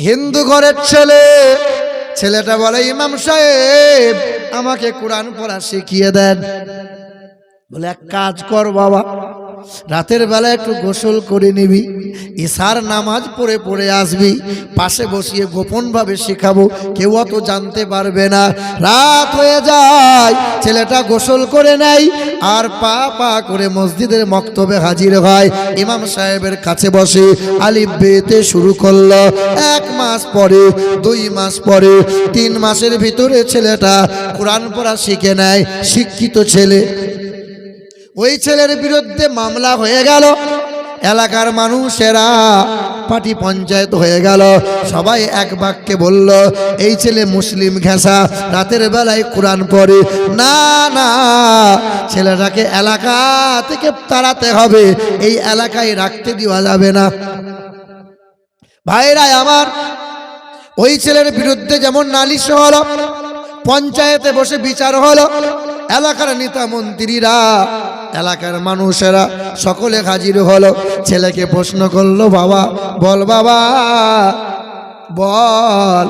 হিন্দু ঘরের ছেলে, ছেলেটা বলে ইমাম সাহেব আমাকে কোরআন পড়া শিখিয়ে দেন। বলে এক কাজ কর বাবা, রাতের বেলা একটু গোসল করে নিবি, ইশার নামাজ পড়ে পড়ে আসবি, পাশে বসিয়ে গোপন ভাবে শেখাবো, কেউ অত জানতে পারবে না। রাত হয়ে যায়, ছেলেটা গোসল করে নেয় আর পা পা করে মসজিদের মক্তবে হাজির হয়। ইমাম সাহেবের কাছে বসে আলিফ বেতে শুরু করলো। 1 মাস পরে, 2 মাস পরে, 3 মাসের ভিতরে ছেলেটা কোরআন পড়া শিখে নেয়। শিক্ষিত ছেলে। ওই ছেলের বিরুদ্ধে মামলা হয়ে গেল। এলাকার মানুষেরা পার্টি পঞ্চায়েত হয়ে গেল। সবাই এক বাক্যে বলল এই ছেলে মুসলিম ঘেঁষা, রাতের বেলায় কোরআন পড়ে। না না, ছেলেটাকে এলাকা থেকে তাড়াতে হবে, এই এলাকায় রাখতে দেওয়া যাবে না। ভাইরা আমার, ওই ছেলের বিরুদ্ধে যেমন নালিশ হলো, পঞ্চায়েতে বসে বিচার হলো, এলাকার নেতা মন্ত্রীরা, এলাকার মানুষেরা সকলে হাজির হলো। ছেলেকে প্রশ্ন করলো, বাবা বল, বাবা বল,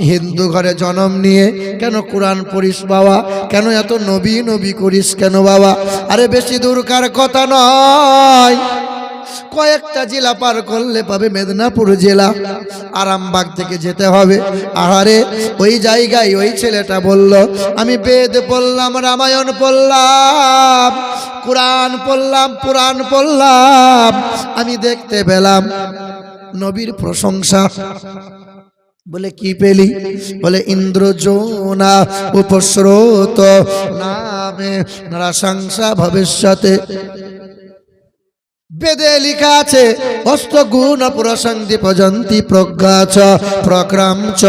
হিন্দু ঘরে জন্ম নিয়ে কেন কোরআন পড়িস বাবা? কেন এত নবী নবী করিস কেন বাবা? আরে বেশি দূরকার কথা নয়, কয়েকটা জেলা পার করলে পাবে মেদিনীপুর জেলা, আরামবাগ থেকে যেতে হবে। আহারে ওই জায়গায় ওই ছেলেটা বলল আমি বেদ পড়লাম, রামায়ণ পড়লাম, কোরআন পড়লাম, পুরাণ পড়লাম, আমি দেখতে পেলাম নবীর প্রশংসা। বলে কি পেলি? বলে ইন্দ্রজোনা উপস্রোত নামে নরসংসা ভবিষ্যতে। বেদে লেখা আছে অষ্টগুণ প্রসঙ্গি পজন্তি প্রজ্ঞা চ প্রক্রম চ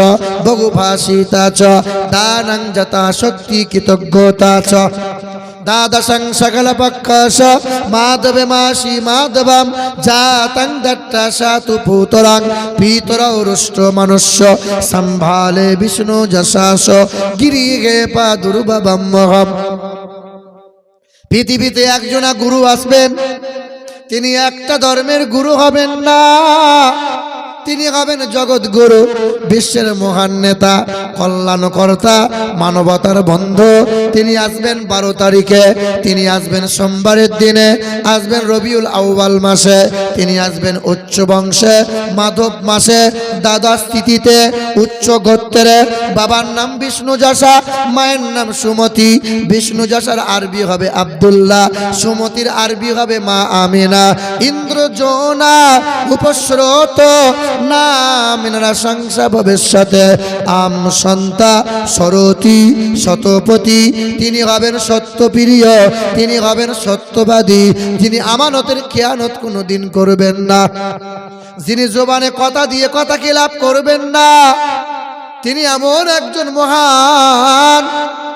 বহুভাষিতা চ দানং যথা শক্তি কৃতজ্ঞতা চ দ্বাদশং সকল পক্ষস মাধবে মাসি মাধবম জাতং দট্টা সাতু পুতরাং পিতরৌরুষ্ট মনুষ্য সম্ভালে বিষ্ণু যশাস গিরিগে পা দুর্ববম্মহম। পৃথিবীতে একজনা গুরু আসবেন, তিনি একটা ধর্মের গুরু হবেন না, তিনি হবেন জগৎ গুরু, বিশ্বের মহান নেতা, কল্যাণকর্তা, মানবতার বন্ধু। তিনি আসবেন 12 তারিখে, তিনি আসবেন সোমবারের দিনে, আসবেন রবিউল আউয়াল মাসে, তিনি আসবেন উচ্চ বংশে, মাধব মাসে, দ্বাদশ তিথিতে, উচ্চ গোত্রে। বাবার নাম বিষ্ণু যশা, মায়ের নাম সুমতি। বিষ্ণু যশার আরবি হবে আব্দুল্লাহ, সুমতির আরবি হবে মা আমিনা। ইন্দ্রজোনা উপস্রোত নাম নরসংসা ভবিষ্যতে আম সন্তা সরতি শতপতি। তিনি হবেন সত্যপ্রিয়, তিনি হবেন সত্যবাদী, যিনি আমানতের খেয়ানত কোনোদিন করবেন না, যিনি জবানে কথা দিয়ে কথা খিলাপ করবেন না। তিনি এমন একজন মহান,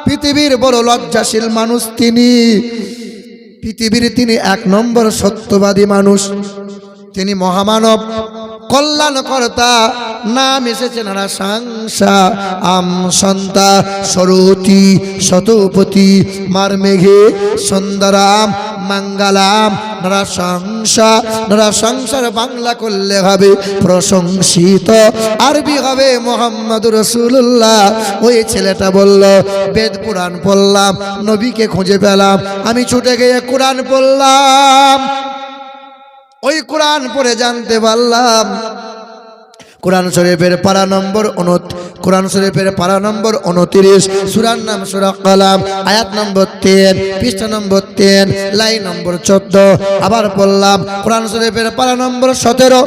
পৃথিবীর বড় লজ্জাশীল মানুষ তিনি। পৃথিবীর তিনি 1 নম্বর সত্যবাদী মানুষ, তিনি মহামানব, কল্যাণকর্তা। নাম এসেছে নরসংসা আম সন্তা সরতি শতপতি মার মেঘে সুন্দরাম মঙ্গলাম নরসংসা। নরসংসার বাংলা করলে হবে প্রশংসিত, আরবি হবে মোহাম্মদুর রাসূলুল্লাহ। ওই ছেলেটা বলল বেদ পুরাণ পড়লাম, নবীকে খুঁজে পেলাম, আমি ছুটে গিয়ে কোরআন পড়লাম। ওই কোরআন পড়ে জানতে পারলাম কোরআন শরীফের পারা নম্বর 29, সূরার নাম সূরা কালাম, আয়াত নম্বর 3, পৃষ্ঠা নম্বর 3, লাইন নম্বর 14। আবার পড়লাম কোরআন শরীফের পারা নম্বর 17,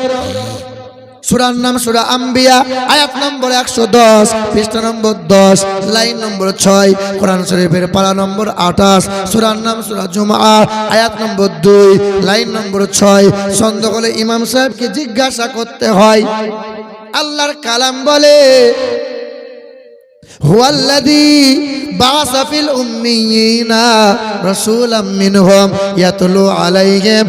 সূরার নাম সূরা আম্বিয়া, আয়াত নম্বর 110, পৃষ্ঠা নম্বর 10, লাইন নম্বর 6। কোরআন শরীফের পারা নম্বর 28, সূরার নাম সূরা জুমআ, আয়াত নম্বর 2, লাইন নম্বর 6। সন্দেহ হলে ইমাম সাহেবকে জিজ্ঞাসা করতে হয়। আল্লাহর কালাম বলে হুয়াল্লাযী বা'আসা ফিল উম্মিয়িনা রাসূলাম মিনহুম ইয়াতলু আলাইহিম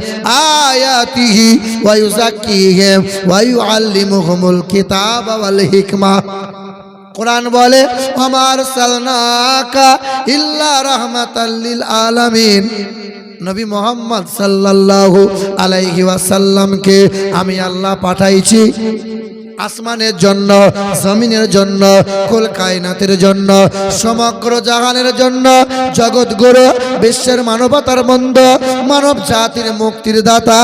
আয়াতিহি ওয়া ইউযাক্কিহিম ওয়া ইউআল্লিমুহুমুল কিতাবা ওয়াল হিকমা। কোরআন বলে ওয়া আরসালনাকা ইল্লা রাহমাতাল লিল আলামিন। নবী মুহাম্মদ সাল্লাল্লাহু আলাইহি ওয়াসাল্লামকে আমি আল্লাহ পাঠাইছি আসমানের জন্য, জমিনের জন্য, কুল কায়নাতের জন্য, সমগ্র জাহানের জন্য, জগৎগুরু, বিশ্বের মানবতার বন্ধু, মানব জাতির মুক্তির দাতা,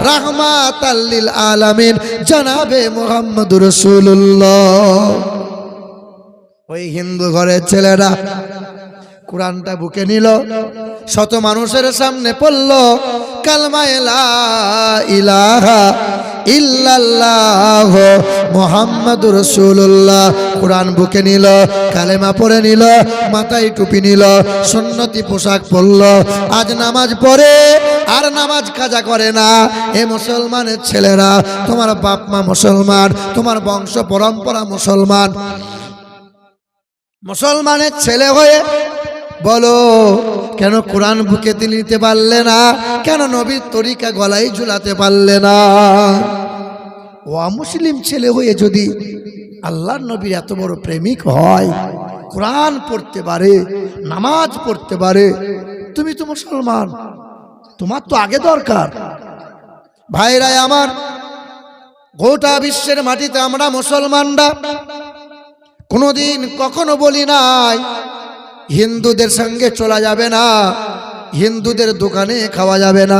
রাহমাতাল লিল আলামিন জনাবে মুহাম্মদুর রাসূলুল্লাহ। ওই হিন্দু ঘরের ছেলেরা কোরআনটা বুকে নিল, শত মানুষের সামনে পড়ল কালমা লা ইলাহা ইল্লাল্লাহ মুহাম্মাদুর রাসূলুল্লাহ। কোরআন বুকে নিল, কালেমা পড়ে নিল, মাথায় টুপি নিল, সুন্নতি পোশাক পরল। আজ নামাজ পড়ে আর নামাজ কাজা করে না। এ মুসলমানের ছেলেরা, তোমার বাপ মা মুসলমান, তোমার বংশ পরম্পরা মুসলমান, মুসলমানের ছেলে হয়ে বলো কেন কোরআন বুকেতে নিতে পারলে না? কেন নবীর তরিকা গলায় ঝুলাতে পারলে না? ও মুসলিম ছেলে হয়ে যদি আল্লাহর নবীর এত বড় প্রেমিক হয়, কোরআন পড়তে পারে, নামাজ পড়তে পারে, তুমি তো মুসলমান, তোমার তো আগে দরকার। ভাইরা আমার, গোটা বিশ্বের মাটিতে আমরা মুসলমানরা কোনোদিন কখনো বলি নাই হিন্দুদের সঙ্গে চলা যাবে না, হিন্দুদের দোকানে খাওয়া যাবে না,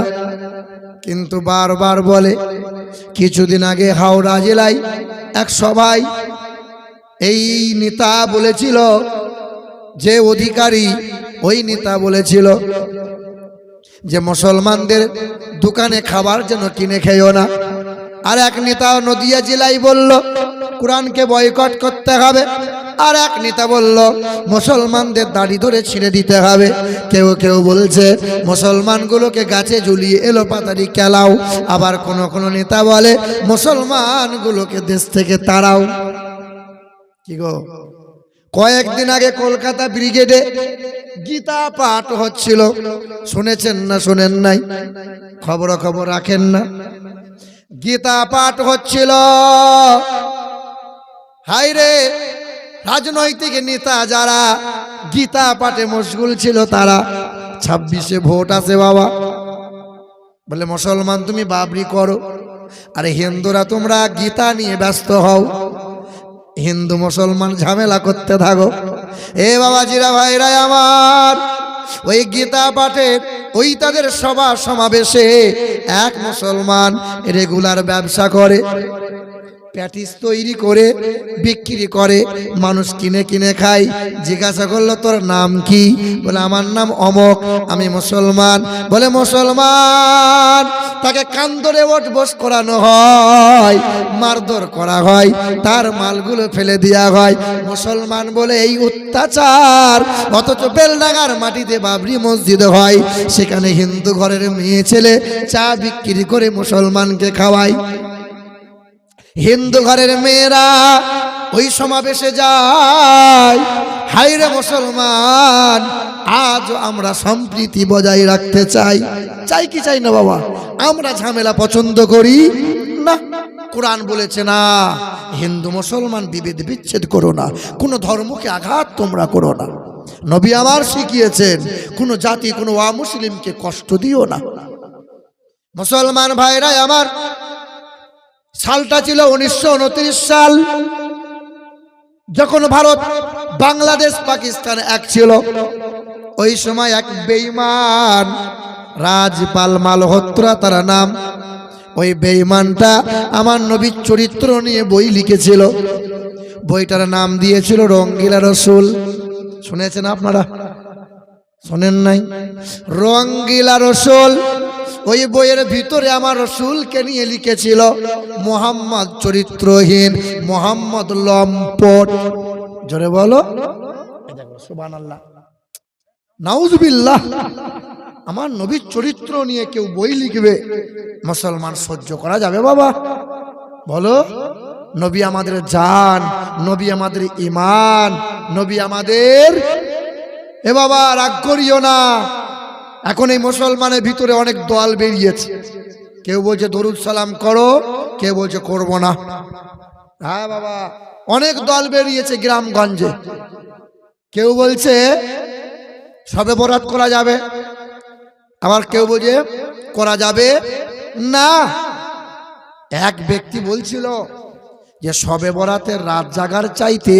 কিন্তু বারবার বলে। কিছুদিন আগে হাওড়া জেলায় এক সভায় এই নেতা বলেছিল, যে অধিকারী ওই নেতা বলেছিল যে মুসলমানদের দোকানে খাবার যেন কিনে খেয়েও না। আর এক নেতা নদিয়া জেলায় বলল কোরআনকে বয়কট করতে হবে। আর এক নেতা বলল মুসলমানদের দাড়ি ধরে ছিঁড়ে দিতে হবে। কেউ কেউ বলছে মুসলমানগুলোকে গাছে ঝুলিয়ে এলো পাতারি খেলাও। আবার কোন কোন নেতা বলে মুসলমানগুলোকে দেশ থেকে তাড়াও। কি গো, কয়েকদিন আগে কলকাতা ব্রিগেডে গীতা পাঠ হচ্ছিল, শুনেছেন না শোনেন নাই? খবর রাখেন না? গীতা পাঠ হচ্ছিল। হায়রে, রাজনৈতিক নেতা যারা গীতা পাঠে মশগুল ছিল, তারা 26-এ ভোট আছে বাবা, বলে মুসলমান তুমি বাবরি করো, আরে হিন্দুরা তোমরা গীতা নিয়ে ব্যস্ত হও, হিন্দু মুসলমান ঝামেলা করতে থাকো। এ বাবাজিরা, ভাইরা আমার, ওই গীতা পাঠের ওই তাদের সভা সমাবেশে এক মুসলমান রেগুলার ব্যবসা করে, প্যাটিস তৈরি করে বিক্রি করে, মানুষ কিনে কিনে খায়। জিজ্ঞাসা করলো তোর নাম কি? বলে আমার নাম অমক, আমি মুসলমান। বলে মুসলমান, তাকে কান ধরে ওঠ বস করানো হয়, মারধর করা হয়, তার মালগুলো ফেলে দেওয়া হয়। মুসলমান বলে এই অত্যাচার, অথচ বেলডাঙ্গার মাটিতে বাবরি মসজিদ হয়, সেখানে হিন্দু ঘরের মেয়ে ছেলে চা বিক্রি করে মুসলমানকে খাওয়ায়। হিন্দু ঘরের মেয়েরা ওই সমাবেশে যায়। হায়রে মুসলমান, আজ আমরা সম্প্রীতি বজায় রাখতে চাই, চাই কি চাই না বাবা? আমরা ঝামেলা পছন্দ করি না। কোরআন বলেছে না, হিন্দু মুসলমান বিভেদ বিচ্ছেদ করো না, কোনো ধর্মকে আঘাত তোমরা করো না। নবী আমার শিখিয়েছেন কোনো জাতি কোনো অমুসলিমকে কষ্ট দিও না। মুসলমান ভাইরা আমার, সালটা ছিল 1929 সাল, যখন ভারত বাংলাদেশ পাকিস্তান এক ছিল। ওই সময় এক বেঈমান রাজপাল মালহোত্রা তার নাম, ওই বেঈমানটা আমার নবীর চরিত্র নিয়ে বই লিখেছিল। বইটার নাম দিয়েছিল রঙ্গিলা রসুল। শুনেছেন আপনারা? শোনেন নাই? রঙ্গিলা রসুল। ওই বইয়ের ভিতরে আমার রসুলকে নিয়ে লিখেছিল মোহাম্মদ চরিত্রহীন, মোহাম্মদ লম্পট। জোরে বলো সুবহানাল্লাহ, নাউজুবিল্লাহ। আমার নবীর চরিত্র নিয়ে কেউ বই লিখবে, মুসলমান সহ্য করা যাবে বাবা? বলো। নবী আমাদের জান, নবী আমাদের ঈমান, নবী আমাদের। এ বাবা রাগ করিও না, এখন এই মুসলমানের ভিতরে অনেক দল বেরিয়েছে। কেউ বলছে দরুদ সালাম করো, কেউ বলছে করব না। হ্যাঁ বাবা, অনেক দল বেরিয়েছে গ্রামগঞ্জে। কেউ বলছে সবে বরাত করা যাবে, আবার কেউ বলছে করা যাবে না। এক ব্যক্তি বলছিল যে শবে বরাতের রাত জাগার চাইতে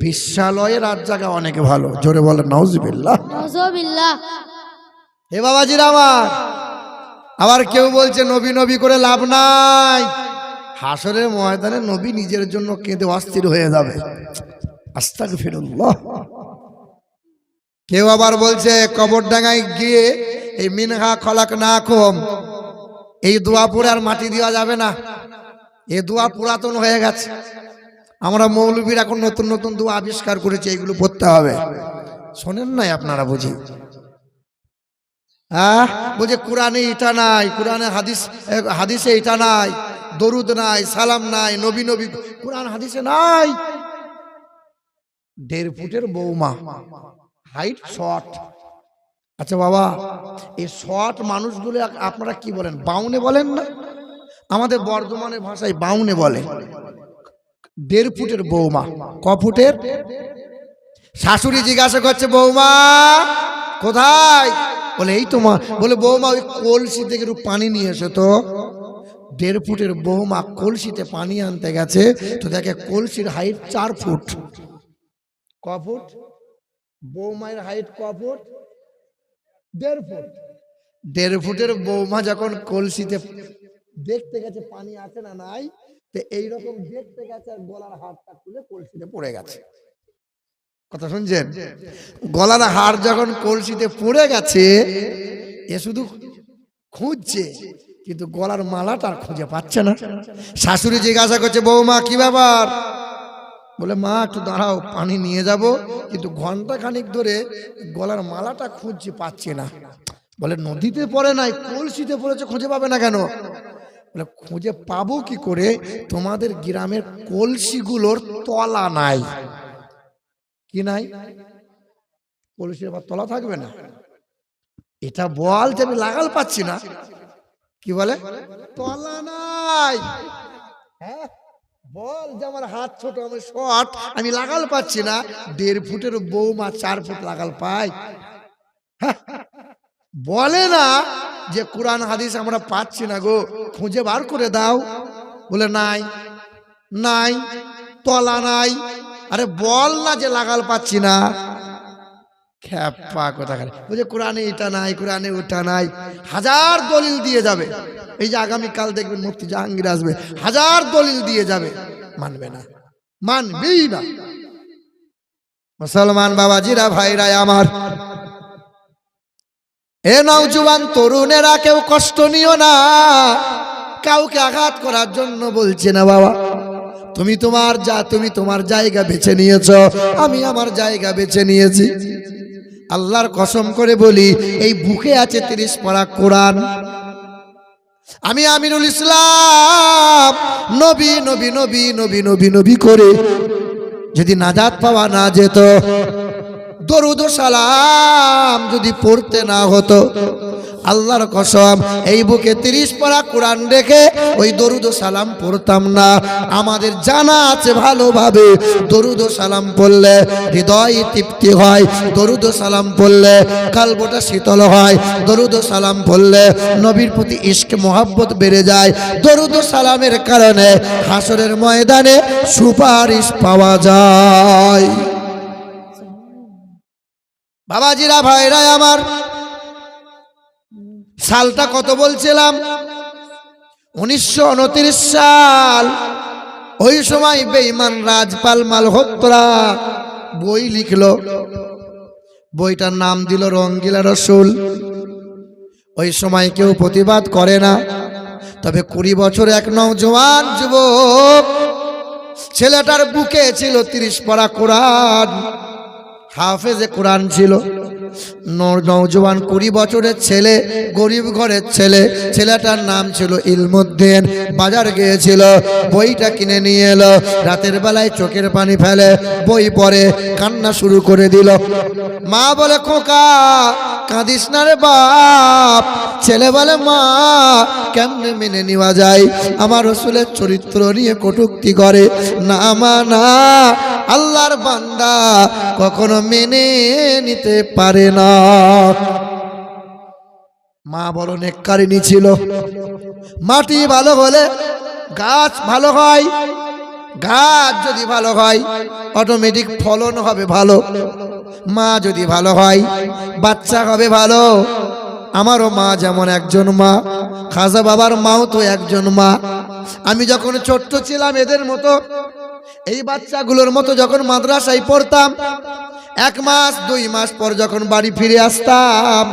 বিশ্বালয়ে রাত জাগা অনেক ভালো। জোরে বলে নাউজুবিল্লাহ। নাউজুবিল্লাহ। হে বাবাজিরা আমার, আবার কেউ বলছে নবী নবী করে লাভ নাই, হাসরের ময়দানে নবী নিজের জন্য কেঁদে অস্থির হয়ে যাবে। আস্তাগফিরুল্লাহ। কেউ আবার বলছে কবরডাঙ্গায় গিয়ে এই মিনহা খলাকনাকুম এই দোয়া পড়ে আর মাটি দেওয়া যাবে না, এই দোয়া পুরাতন হয়ে গেছে। আমরা মৌলবীর এখন নতুন নতুন দোয়া আবিষ্কার করেছি, এইগুলো পড়তে হবে। শোনেন নাই আপনারা বুঝি? বলছে কোরআনে এটা নাই, কোরআনে হাদিসে এটা নাই, দরুদ নাই, সালাম নাই, নবী নবী কোরআন হাদিসে নাই। 1.5 ফুটের বৌমা, হাইট শর্ট। আচ্ছা বাবা, এই শর্ট মানুষগুলো আপনারা কি বলেন? বাউনে বলেন না? আমাদের বর্ধমানের ভাষায় বাউনে বলে। 1.5 ফুটের বৌমা। ক ফুটের? শাশুড়ি জিজ্ঞাসা করছে বৌমা কোথায়? বলে এই তো মা। বলে বৌমা ওই কলসি থেকে একটু পানি নিয়ে এসো তো। 1.5 ফুটের বৌমা কলসিতে পানি আনতে গেছে, তো দেখে কলসির হাইট 4 ফুট। ক ফুট? বৌমায়ের হাইট ক ফুট? 1.5 ফুট। 1.5 ফুটের বৌমা যখন কলসিতে দেখতে গেছে পানি আছে না নাই, তো এইরকম দেখতে গেছে আর গলার হাড়টা খুলে কলসিতে পড়ে গেছে। কথা শুনছেন? গলার হাড় যখন কলসিতে পড়ে গেছে, এ শুধু খুঁজছে, কিন্তু গলার মালাটা আর খুঁজে পাচ্ছে না। শাশুড়ি জিজ্ঞাসা করছে বৌমা কি ব্যাপার? বলে মা একটু দাঁড়াও, পানি নিয়ে যাব, কিন্তু ঘন্টা খানিক ধরে গলার মালাটা খুঁজছি, পাচ্ছি না। বলে নদীতে পড়ে নাই, কলসিতে পড়েছে, খুঁজে পাবে না কেন? বলে খুঁজে পাবো কি করে, তোমাদের গ্রামের কলসিগুলোর তলা নাই। কি নাই? কলসির আবার তলা থাকবে না? এটা বল যে আমি লাগাল পাচ্ছি না। কি বলে? তলা নাই। হ্যাঁ বল যে আমার হাত ছোট, আমি শর্ট, আমি লাগাল পাচ্ছি না। 1.5 ফুটের বৌমা 4 ফুট লাগাল পায়? বলে না যে কোরআন হাদিস আমরা পাচ্ছি না গো, খুঁজে বার করে দাও। বলে নাই, নাই, তলা নাই। আরে বল না যে লাগাল পাচ্ছি না। খ্যাপা কথা খালি বলছে কোরআনে এটা নাই, কোরআনে ওটা নাই। 1000 দলিল দিয়ে যাবে। এই যে আগামীকাল দেখবেন মুফতি জাহাঙ্গীর আসবে, 1000 দলিল দিয়ে যাবে, মানবে না, মানবেই না। মুসলমান বাবাজিরা ভাইরা আমার, এ নওজোয়ান তরুণেরা কেউ কষ্ট নিও না, কাউকে আঘাত করার জন্য বলছে না বাবা। তুমি তোমার জায়গা বেছে নিয়েছো, আমি আমার জায়গা বেছে নিয়েছি। আল্লাহর কসম করে বলি, এই বুকে আছে 30 পারা কোরআন। আমি আমিনুল ইসলাম নবী নবী নবী নবী নবী নবী করে যদি নাজাত পাওয়া না যেত, দরুদ ও সালাম যদি পড়তে না হতো, আল্লাহর কসম এই বুকে 30 পারা কোরআন রেখে ওই দরুদ ও সালাম পড়তাম না। আমাদের জানা আছে ভালোভাবে, দরুদ ও সালাম পড়লে হৃদয় তৃপ্তি হয়, দরুদ ও সালাম পড়লে কলবটা শীতল হয়, দরুদ ও সালাম পড়লে নবীর প্রতি ইশক মোহাব্বত বেড়ে যায়, দরুদ ও সালামের কারণে হাসরের ময়দানে সুপারিশ পাওয়া যায়। বাবাজিরা ভাইরা আমার, সালটা কত বলছিলাম? 1929 সাল। ওই সময় বেঈমান রাজপাল মালহোত্রা বই লিখলো, বইটার নাম দিল রঙ্গিলা রসুল। ওই সময় কেউ প্রতিবাদ করে না, তবে 20 বছর এক নওজোয়ান যুবক, ছেলেটার বুকে ছিল 30 পারা কোরআন, হাফেজে কোরআন ছিল। নওজোয়ান 20 বছরের ছেলে, গরিব ঘরের ছেলে, ছেলেটার নাম ছিল ইলমুদ্দিন। বাজার গিয়েছিল, বইটা কিনে নিয়ে এলো। রাতের বেলায় চোখের পানি ফেলে বই পড়ে, কান্না শুরু করে দিল। মা বলে খোকা কাঁদিস না রে বাপ। ছেলে বলে মা কেমনে মেনে নেওয়া যায়, আমার রাসূলের চরিত্র নিয়ে কটূক্তি করে। না মা না, আল্লাহর বান্দা কখনো মেনে নিতে পারে না। মা বড় নেককারিনী ছিল। মাটি ভালো হলে গাছ ভালো হয়, গাছ যদি ভালো হয় অটোমেটিক ফলন হবে ভালো, মা যদি ভালো হয় বাচ্চা হবে ভালো। আমারও মা যেমন একজন মা, খাজা বাবার মাও তো একজন মা। আমি যখন ছোট্ট ছিলাম এদের মতো, এই বাচ্চাগুলোর মতো যখন মাদ্রাসায় পড়তাম, 1 মাস 2 মাস পর যখন বাড়ি ফিরে আসতাম,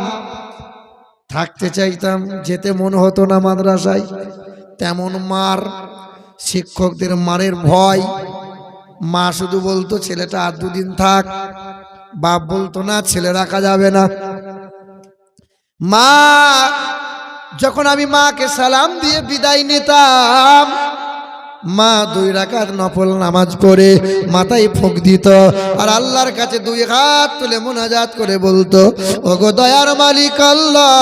থাকতে চাইতাম, যেতে মন হতো না মাদ্রাসায়। তেমন মার, শিক্ষকদের মারের ভয়। মা শুধু বলতো ছেলেটা আর 2 দিন থাক, বাপ বলতো না ছেলে রাখা যাবে না। মা যখন আমি মাকে সালাম দিয়ে বিদায় নিতাম, মা 2 রাকাত নফল নামাজ পড়ে মাথায় ফুঁক দিত আর আল্লাহর কাছে 2 হাত তুলে মুনাজাত করে বলতো, ওগো দয়ার মালিক আল্লাহ,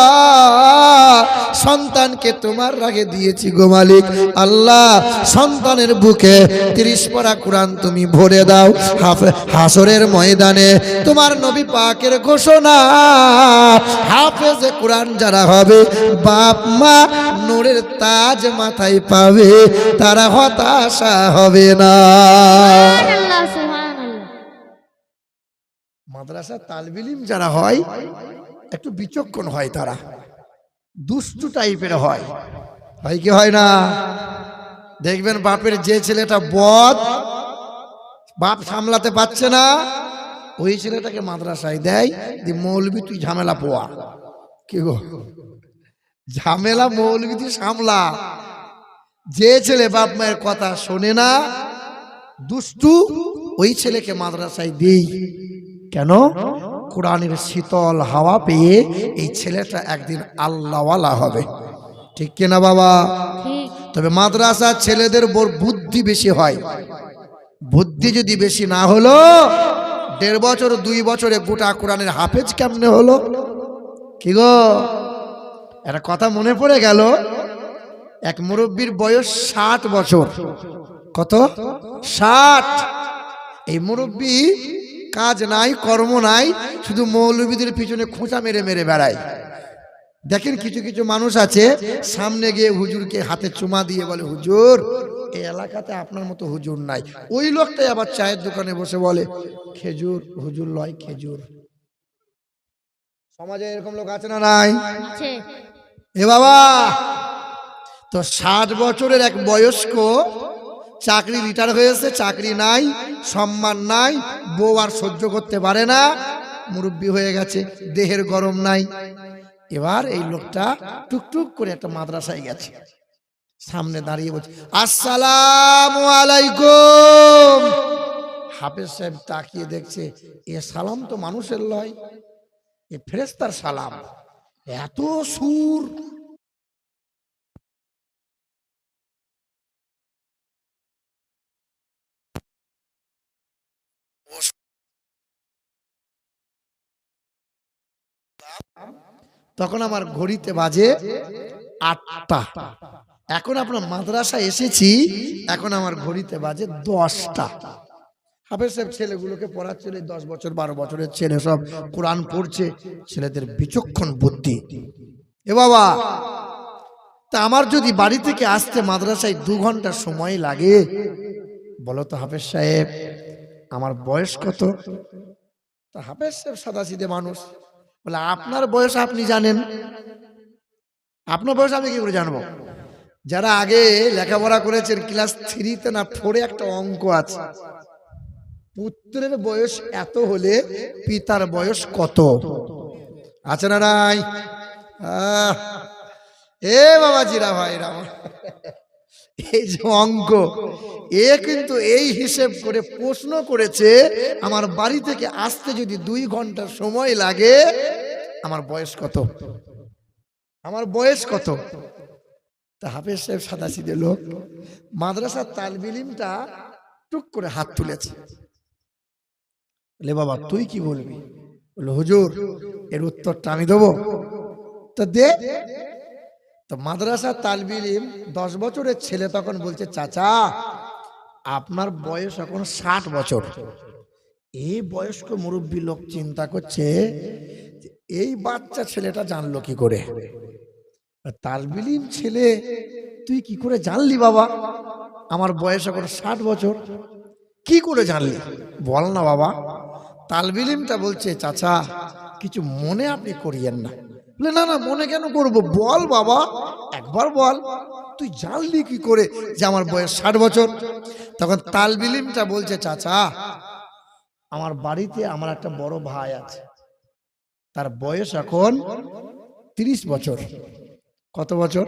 সন্তানকে তোমার রাগে দিয়েছি গো মালিক আল্লাহ, সন্তানের বুকে 30 পারা কোরআন তুমি ভরে দাও। হাসরের ময়দানে তোমার নবী পাকের ঘোষণা, হাফেজে কোরআন যারা হবে বাপ মা নূরের তাজ মাথায় পাবে, তারা হতাশা হবে না। মাদ্রাসা তালিব ইলম যারা হয় একটু বিচক্ষণ হয়, তারা দুষ্টু টাইপের হয়, হয় কি হয় না? দেখবেন বাপের যে ছেলেটা বদ, বাপ সামলাতে পারছে না, ওই ছেলেটাকে মাদ্রাসায় দেয়, যে মৌলবি তুই ঝামেলা পোয়া। কি গো, ঝামেলা মৌলবি তুই সামলা। যে ছেলে বাপ মায়ের কথা শোনে না, দুষ্টু, ওই ছেলেকে মাদ্রাসায় দেই কেন? কোরআনের শীতল হাওয়া পেয়ে এই ছেলেটা একদিন আল্লাহওয়ালা হবে। ঠিক কিনা বাবা? তবে মাদ্রাসার ছেলেদের বুদ্ধি বেশি হয়। বুদ্ধি যদি বেশি না হলো, 1.5 বছর 2 বছরে গোটা কোরআনের হাফেজ কেমনে হলো? কি গো, একটা কথা মনে পড়ে গেল। এক মুরব্বীর বয়স 60 বছর। কত? 60। এই মুরব্বী কাজ নাই, কর্ম নাই, শুধু মৌলবীদের পিছনে খোঁচা মেরে মেরে বেড়ায়। দেখেন কিছু কিছু মানুষ আছে, সামনে গিয়ে হুজুরকে হাতে চুমা দিয়ে বলে, হুজুর এই এলাকাতে আপনার মতো হুজুর নাই। ওই লোকটাই আবার চায়ের দোকানে বসে বলে, খেজুর হুজুর লয় খেজুর। সমাজে এরকম লোক আছে না নাই? এ বাবা, তো 60 বছরের এক বয়স্ক চাকরি রিটায়ার হয়েছে, চাকরি নাই, সম্মান নাই, বউ আর সহ্য করতে পারে না, মুরব্বী হয়ে গেছে, দেহের গরম নাই। এবার এই লোকটা টুকটুক করে একটা মাদ্রাসায় গেছে, সামনে দাঁড়িয়ে বলছে, আসসালামু আলাইকুম। হাফেজ সাহেব তাকিয়ে দেখছে, এ সালাম তো মানুষের লয়, এ ফেরেশতার সালাম, এত সুর। তখন আমার ঘড়িতে বাজে 8টা। এখন আপনার মাদ্রাসায় এসেছি, এখন আমার ঘড়িতে বাজে 10টা। হাফেজ সাহেব ছেলেগুলোকে পড়াচ্ছিল, 10 বছর 12 বছরের ছেলে সব কোরআন পড়ছে, ছেলেদের বিচক্ষণ বুদ্ধি। এ বাবা, তা আমার যদি বাড়ি থেকে আসতে মাদ্রাসায় 2 ঘন্টা সময় লাগে, বলো তো হাফেজ সাহেব আমার বয়স কত? তা হাফেজ সাহেব সাদাসিধে মানুষ, বলে আপনার বয়স আপনি জানেন, আপনার বয়স আমি কি করে জানবো? যারা আগে লেখাপড়া করেছেন, ক্লাস 3-তে না 4-এ একটা অঙ্ক আছে, পুত্রের বয়স এত হলে পিতার বয়স কত? আছে না নাই? এ বাবা জিরা ভাই রাম, এই যে অঙ্ক, এ কিন্তু এই হিসেব করে প্রশ্ন করেছে, আমার বাড়ি থেকে আসতে যদি 2 ঘন্টা সময় লাগে, আমার বয়স কত? আমার বয়স কত? তা হাফেজ সাহেব সাদাসিধে লোক, মাদ্রাসার তালিব ইলমটা টুক করে হাত তুলেছে। বলে বাবা তুই কি বলবি? বলে হুজুর এর উত্তরটা আমি দেবো। তো দে। তো মাদ্রাসার তালিব ইলম 10 বছরের ছেলে তখন বলছে, চাচা আপনার বয়স এখন 60 বছর। এই বয়স্ক মুরব্বী লোক চিন্তা করছে, এই বাচ্চা ছেলেটা জানলো কি করে? তালিব ইলম ছেলে, তুই কি করে জানলি বাবা? আমার বয়স এখন 60 বছর। কি করে জানলি? বল না বাবা। তালবিলিমটা বলছে, চাচা কিছু মনে আপনি করিয়েন না। বলে না না, মনে কেন করব, বল বাবা, একবার বল, তুই জানলি কি করে যে আমার বয়স 60 বছর? তখন তালবিলিমটা বলছে, চাচা আমার বাড়িতে আমার একটা বড় ভাই আছে, তার বয়স এখন 30 বছর। কত বছর?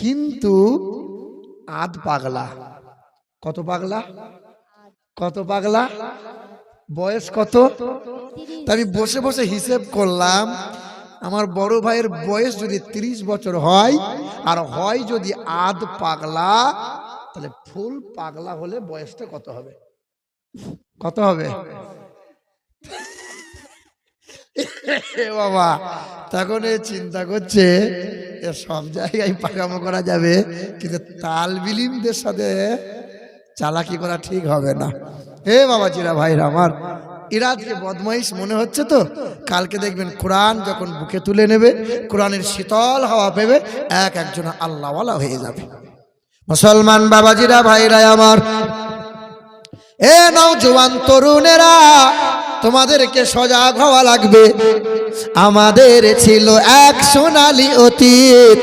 কিন্তু আধ পাগলা। কত পাগলা? কত পাগলা? বয়স কত? তা আমি বসে বসে হিসেব করলাম, আমার বড় ভাইয়ের বয়স যদি 30 বছর হয় আর হয় যদি আধ পাগলা, তাহলে ফুল পাগলা হলে বয়সটা কত হবে? কত হবে বাবা? তখন এ চিন্তা করছে সব জায়গায় পাকামো করা যাবে, কিন্তু তালবিলিমদের সাথে চালাকি করা ঠিক হবে না। হে বাবাজিরা, ভাইরা আমার, এরা আজকে বদমাইশ মনে হচ্ছে তো, কালকে দেখবেন কোরআন যখন বুকে তুলে নেবে, কোরআনের শীতল হাওয়া পেবে, একজন আল্লাহওয়ালা হয়ে যাবে। মুসলমান বাবাজিরা, ভাইরা আমার, এ নওজোয়ান তরুণেরা, তোমাদেরকে সজাগ হওয়া লাগবে। আমাদের ছিল এক সোনালী অতীত,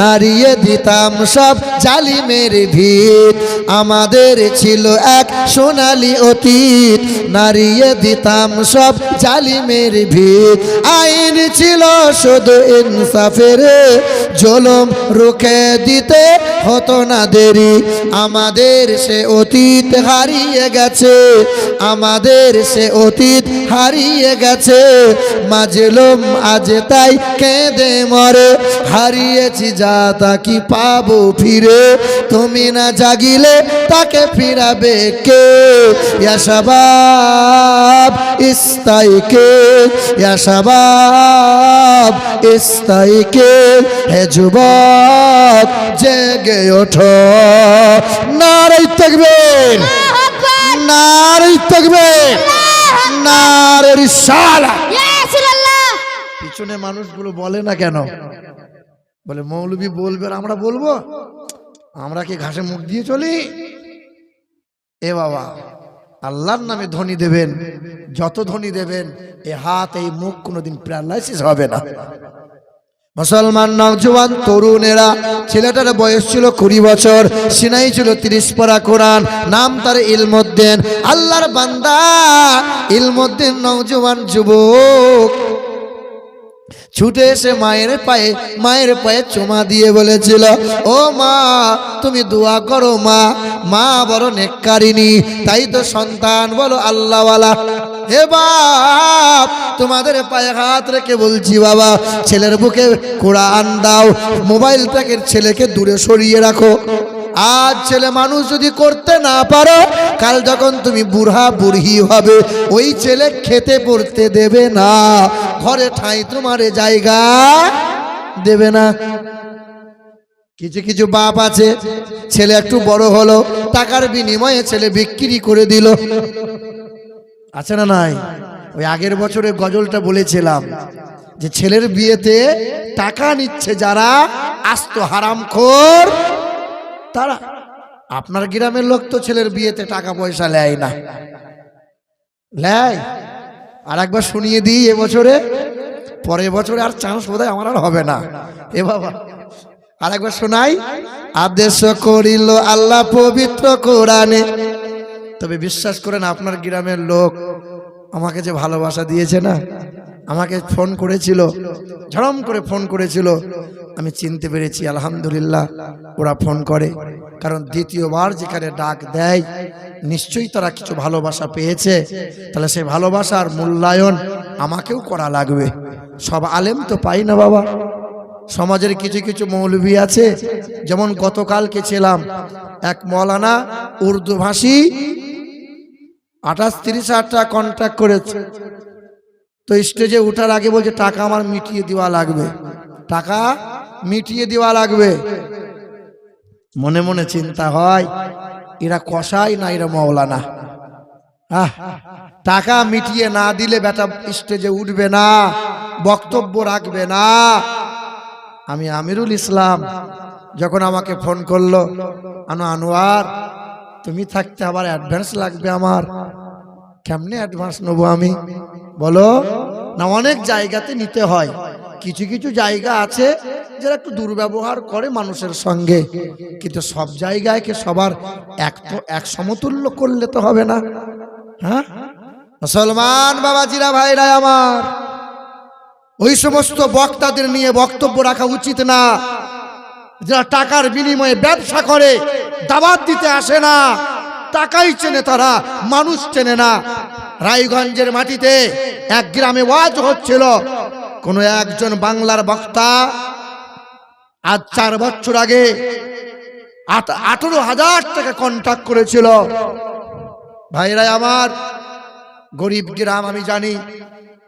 নাড়িয়ে দিতাম সব জালিমের ভিত। আমাদের ছিল এক সোনালী অতীত, নাড়িয়ে দিতাম সব জালিমের ভিত। আইন ছিল শুধু ইনসাফের, জুলুম রুখে দিতে হতো না দেরি। আমাদের সে অতীত হারিয়ে গেছে, আমাদের সে অতীত হারিয়ে গেছে। মাজলুম আজ তাই কেঁদে মরে, হারিয়েছি যা তা কি পাবো ফিরে। তুমি না জাগিলে তাকে ফিরাবে কে? ইয়া শাবাব ইস্তাইকে, ইয়া শাবাব ইস্তাইকে, হে যুবক জেগে ওঠো। নারে তাকবীর, নারে তাকবীর, নারে রিসালাত। পিছনে মানুষগুলো বলে না কেন? বলে মৌলবী বলবে আর আমরা বলবো? আমরা কি ঘাসে মুখ দিয়ে চলি? এ বাবা, আল্লাহর নামে ধ্বনি দেবেন, যত ধ্বনি দেবেন এ হাত এই মুখ কোনোদিন প্যারালাইসিস হবে না। মুসলমান নওজোয়ান তরুণেরা, ছেলেটার বয়স ছিল 20 বছর, সিনাই ছিল 30 পারা কোরআন, নাম তার ইলমুদ্দিন। আল্লাহর বান্দা ইলমুদ্দিন নওজোয়ান যুবক ছুটে এসে মায়ের পায়ে চুমা দিয়ে বলেছিল, ও মা তুমি দোয়া করো মা, মা বড় নেককারিনী, তাই তো সন্তান বলো আল্লাহওয়ালা। হে বাপ, তোমাদের পায়ে হাত রেখে বলছি বাবা, ছেলের বুকে কোরআন দাও, মোবাইলটাকে ছেলেকে দূরে সরিয়ে রাখো। আজ ছেলে মানুষ যদি করতে না পারো, কাল যখন তুমি বুড়া বুড়ি হবে, ওই ছেলে খেতে পড়তে দেবে না, ঘরে ঠাঁই তোমার জায়গা দেবে না। কিছু কিছু বাপ আছে, ছেলে একটু বড় হলো, টাকার বিনিময়ে ছেলে বিক্রি করে দিল। আছে না নাই? ওই আগের বছরে গজলটা বলেছিলাম যে ছেলের বিয়েতে টাকা নিচ্ছে যারা আস্ত হারামখোর তারা। আপনার গ্রামের লোক তো ছেলের বিয়েতে টাকা পয়সা নেয় না, নেয়? আর একবার শুনিয়ে দিই, এবছরে, পরের বছরে আর চান্স বোধহয় আমার আর হবে না। এ বাবা, আর একবার শোনাই। আদেশ করিল আল্লাহ পবিত্র কোরআনে। তবে বিশ্বাস করেন, আপনার গ্রামের লোক আমাকে যে ভালোবাসা দিয়েছে না, আমাকে ফোন করেছিল, ঝড়ম করে ফোন করেছিল, আমি চিনতে পেরেছি আলহামদুলিল্লাহ। ওরা ফোন করে, কারণ দ্বিতীয়বার যেখানে ডাক দেয় নিশ্চয়ই তারা কিছু ভালোবাসা পেয়েছে, তাহলে সেই ভালোবাসার মূল্যায়ন আমাকেও করা লাগবে। সব আলেম তো পাই না বাবা, সমাজের কিছু কিছু মৌলভী আছে। যেমন গতকালকে ছিলাম, এক মৌলানা উর্দু ভাষী 28-30 টাকা কন্ট্রাক্ট করেছে, তো স্টেজে উঠার আগে বলছে টাকা আমার মিটিয়ে দেওয়া লাগবে, টাকা মিটিয়ে দেওয়া লাগবে। মনে মনে চিন্তা হয়, এরা কসাই না এরা মৌলানা? টাকা মিটিয়ে না দিলে বেটা স্টেজে উঠবে না, বক্তব্য রাখবে না। আমি আমিরুল ইসলাম যখন আমাকে ফোন করলো, আনোয়ার তুমি থাকতে আবার অ্যাডভান্স লাগবে আমার। কেমনে অ্যাডভান্স নেবো আমি? বলো না, অনেক জায়গাতে নিতে হয়, কিছু কিছু জায়গা আছে যারা একটু দুর্ব্যবহার করে মানুষের সঙ্গে, কিন্তু সব জায়গায় কে সবার এক সমতুল্য করলে তো হবে না। হ্যাঁ মুসলমান বাবাজিরা ভাইরা আমার, ওই সমস্ত বক্তাদের নিয়ে বক্তব্য রাখা উচিত না যারা টাকার বিনিময়ে ব্যবসা করে, দাওয়াত দিতে আসে না, টাকাই চেনে তারা, মানুষ চেনে না। রায়গঞ্জের মাটিতে এক গ্রামে ওয়াজ হচ্ছিল, কোন একজন বাংলার বক্তা আজ 4 বছর আগে 18,000 টাকা কন্ট্রাক্ট করেছিল। ভাইরা আমার, গরিব গ্রাম আমি জানি,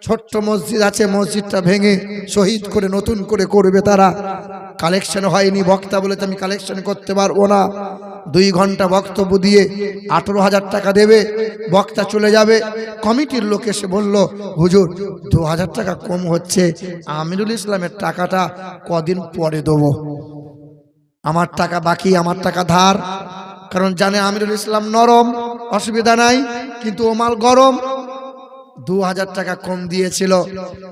ছোট্ট মসজিদ আছে, মসজিদটা ভেঙে শহীদ করে নতুন করে করবে তারা। কালেকশন হয়নি, বক্তা বলে আমি কালেকশন করতে পারবো না। 2 ঘন্টা বক্তব্য দিয়ে 18,000 টাকা দেবে, বক্তা চলে যাবে। কমিটির লোক এসে বলল, হুজুর 2,000 টাকা কম হচ্ছে, আমিরুল ইসলামের টাকাটা কদিন পরে দেবো, আমার টাকা বাকি, আমার টাকা ধার। কারণ জানে আমিরুল ইসলাম নরম, অসুবিধা নাই, কিন্তু ও মাল গরম। 2,000 টাকা কম দিয়েছিল,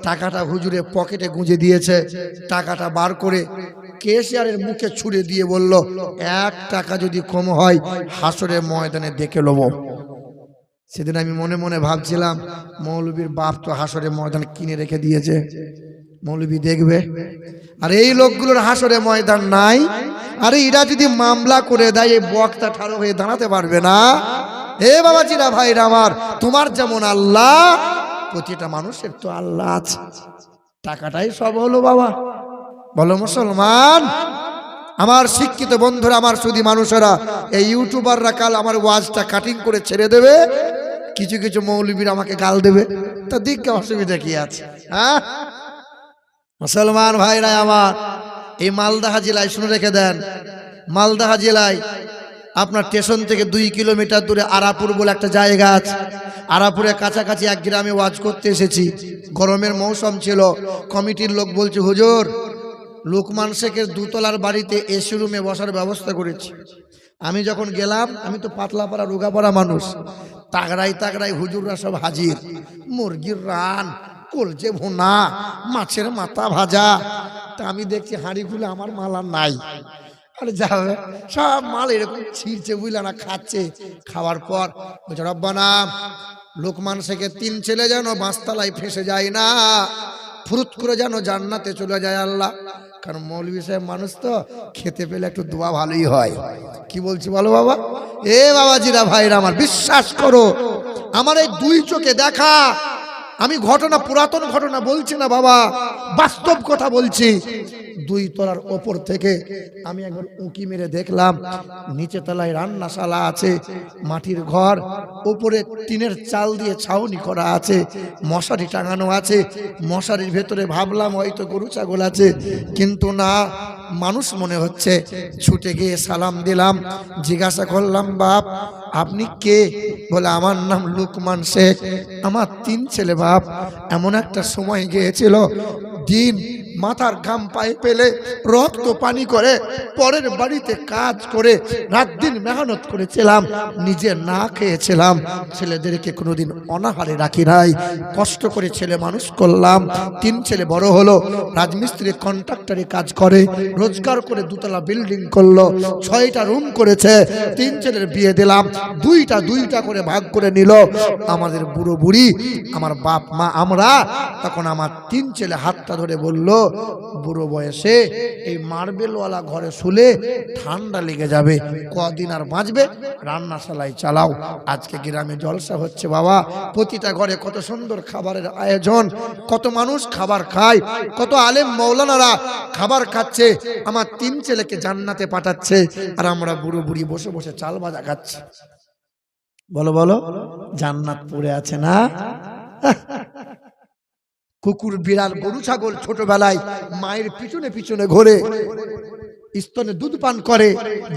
টাকাটা হুজুরের পকেটে গুঁজে দিয়েছে। টাকাটা বার করে কেশিয়ারের মুখে ছুড়ে দিয়ে বলল, 1 টাকা যদি কম হয় হাসরের ময়দানে দেখে নেব। সেদিন আমি মনে মনে ভাবছিলাম, মৌলবীর বাপ তো হাসরের ময়দান কিনে রেখে দিয়েছে, মৌলবী দেখবে। আর এই লোকগুলোর হাসরে ময়দান নাই। আরে এরা যদি মামলা করে দেয়, এই বক্তা ঠাড়ো হয়ে দাঁড়াতে পারবে না। এ বাবাজিরা ভাইরা আমার, তোমার যেমন আল্লাহ, প্রতিটা মানুষের তো আল্লাহ আছে। টাকাটাই সব হলো বাবা, বলো মুসলমান। আমার শিক্ষিত বন্ধুরা, আমার সুধী মানুষেরা, এই ইউটিউবাররা কাল আমার ওয়াজটা কাটিং করে ছেড়ে দেবে, কিছু কিছু মৌলবীরা আমাকে গাল দেবে, তা দিকে অসুবিধা কি আছে? হ্যাঁ মুসলমান ভাইরা আমার, এই মালদহ জেলায় শুনে রেখে দেন, মালদহ জেলায় আপনার স্টেশন থেকে 2 কিলোমিটার দূরে আরাপুর বলে একটা জায়গা আছে। আরাপুরের কাছাকাছি এক গ্রামে ওয়াজ করতে এসেছি। গরমের মৌসুম ছিল। কমিটির লোক বলছে, হুজুর লোকমান শেখের 2 তলার বাড়িতে এসি রুমে বসার ব্যবস্থা করেছি। আমি যখন গেলাম, আমি তো পাতলাপাড়া রোগাপাড়া মানুষ, তাগড়াই তাগড়াই হুজুররা সব হাজির। মুরগির রান, কলজে ভুনা, মাছের মাথা ভাজা। তা আমি দেখছি হাঁড়ি খুলে আমার মাল আর নাই। আরে যাবে সব মাল এরকম ছিঁড়ছে, বুঝলে না, খাচ্ছে। খাওয়ার পর বলছে, রব্বানা লোকমান শেখের 3 ছেলে যেন বাঁশতলায় ফেসে যায় না, ফুরুত করে যেন জান্নাতে চলে যায় আল্লাহ। কারণ মৌলভী সাহেব মানুষ তো, খেতে পেলে একটু দোয়া ভালোই হয়। কি বলছি বলো বাবা? এ বাবাজিরা ভাইরা আমার, বিশ্বাস করো, আমার এই 2 চোখে দেখা, আমি ঘটনা, পুরাতন ঘটনা বলছি না বাবা, বাস্তব কথা বলছি। 2 তলার ওপর থেকে আমি একবার উঁকি মেরে দেখলাম, নিচে তলায় রান্নাশালা আছে, মাটির ঘর, উপরে টিনের চাল দিয়ে ছাউনি করা আছে, মশারি টাঙানো আছে। মশারির ভেতরে ভাবলাম হয়তো গরু ছাগল আছে, কিন্তু না, মানুষ মনে হচ্ছে। ছুটে গিয়ে সালাম দিলাম, জিজ্ঞাসা করলাম, বাপ আপনি কে? বলে, আমার নাম লোকমান শেখ, আমার 3 ছেলে বাপ। এমন একটা সময় গিয়েছিল, দিন মাথার ঘাম পায়ে পেলে রক্ত পানি করে পরের বাড়িতে কাজ করে রাত দিন মেহনত করেছিলাম, নিজে না খেয়েছিলাম। ছেলেদেরকে কোনোদিন অনাহারে রাখি নাই, কষ্ট করে ছেলে মানুষ করলাম। 3 ছেলে বড় হলো, রাজমিস্ত্রি কন্ট্রাক্টরে কাজ করে, রোজগার করে 2 তলা বিল্ডিং করলো, 6টা রুম করেছে। 3 ছেলের বিয়ে দিলাম, 2টা করে ভাগ করে নিল। আমাদের বুড়ো বুড়ি, আমার বাপ মা, আমরা তখন আমার 3 ছেলে হাতটা ধরে বলল, বুড়ো বয়সে এই মার্বেলওয়ালা ঘরে শুলে ঠান্ডা লেগে যাবে, কদিন আর বাঁচবে, রান্নাশালায় চালাও। আজকে গ্রামে জলসা হচ্ছে বাবা, প্রতিটা ঘরে কত সুন্দর খাবারের আয়োজন, কত মানুষ খাবার খায়, কত আলেম মৌলানারা খাবার খাচ্ছে। আমার 3 ছেলেকে জান্নাতে পাঠাচ্ছে, আর আমরা বুড়ো বুড়ি বসে বসে চাল ভাজা খাচ্ছি। বলো বলো, জান্নাত পড়ে আছে না? কুকুর, বিড়াল, গরু ছাগল ছোটবেলায় মায়ের পিছনে পিছনে ঘোরে, স্তনে দুধ পান করে।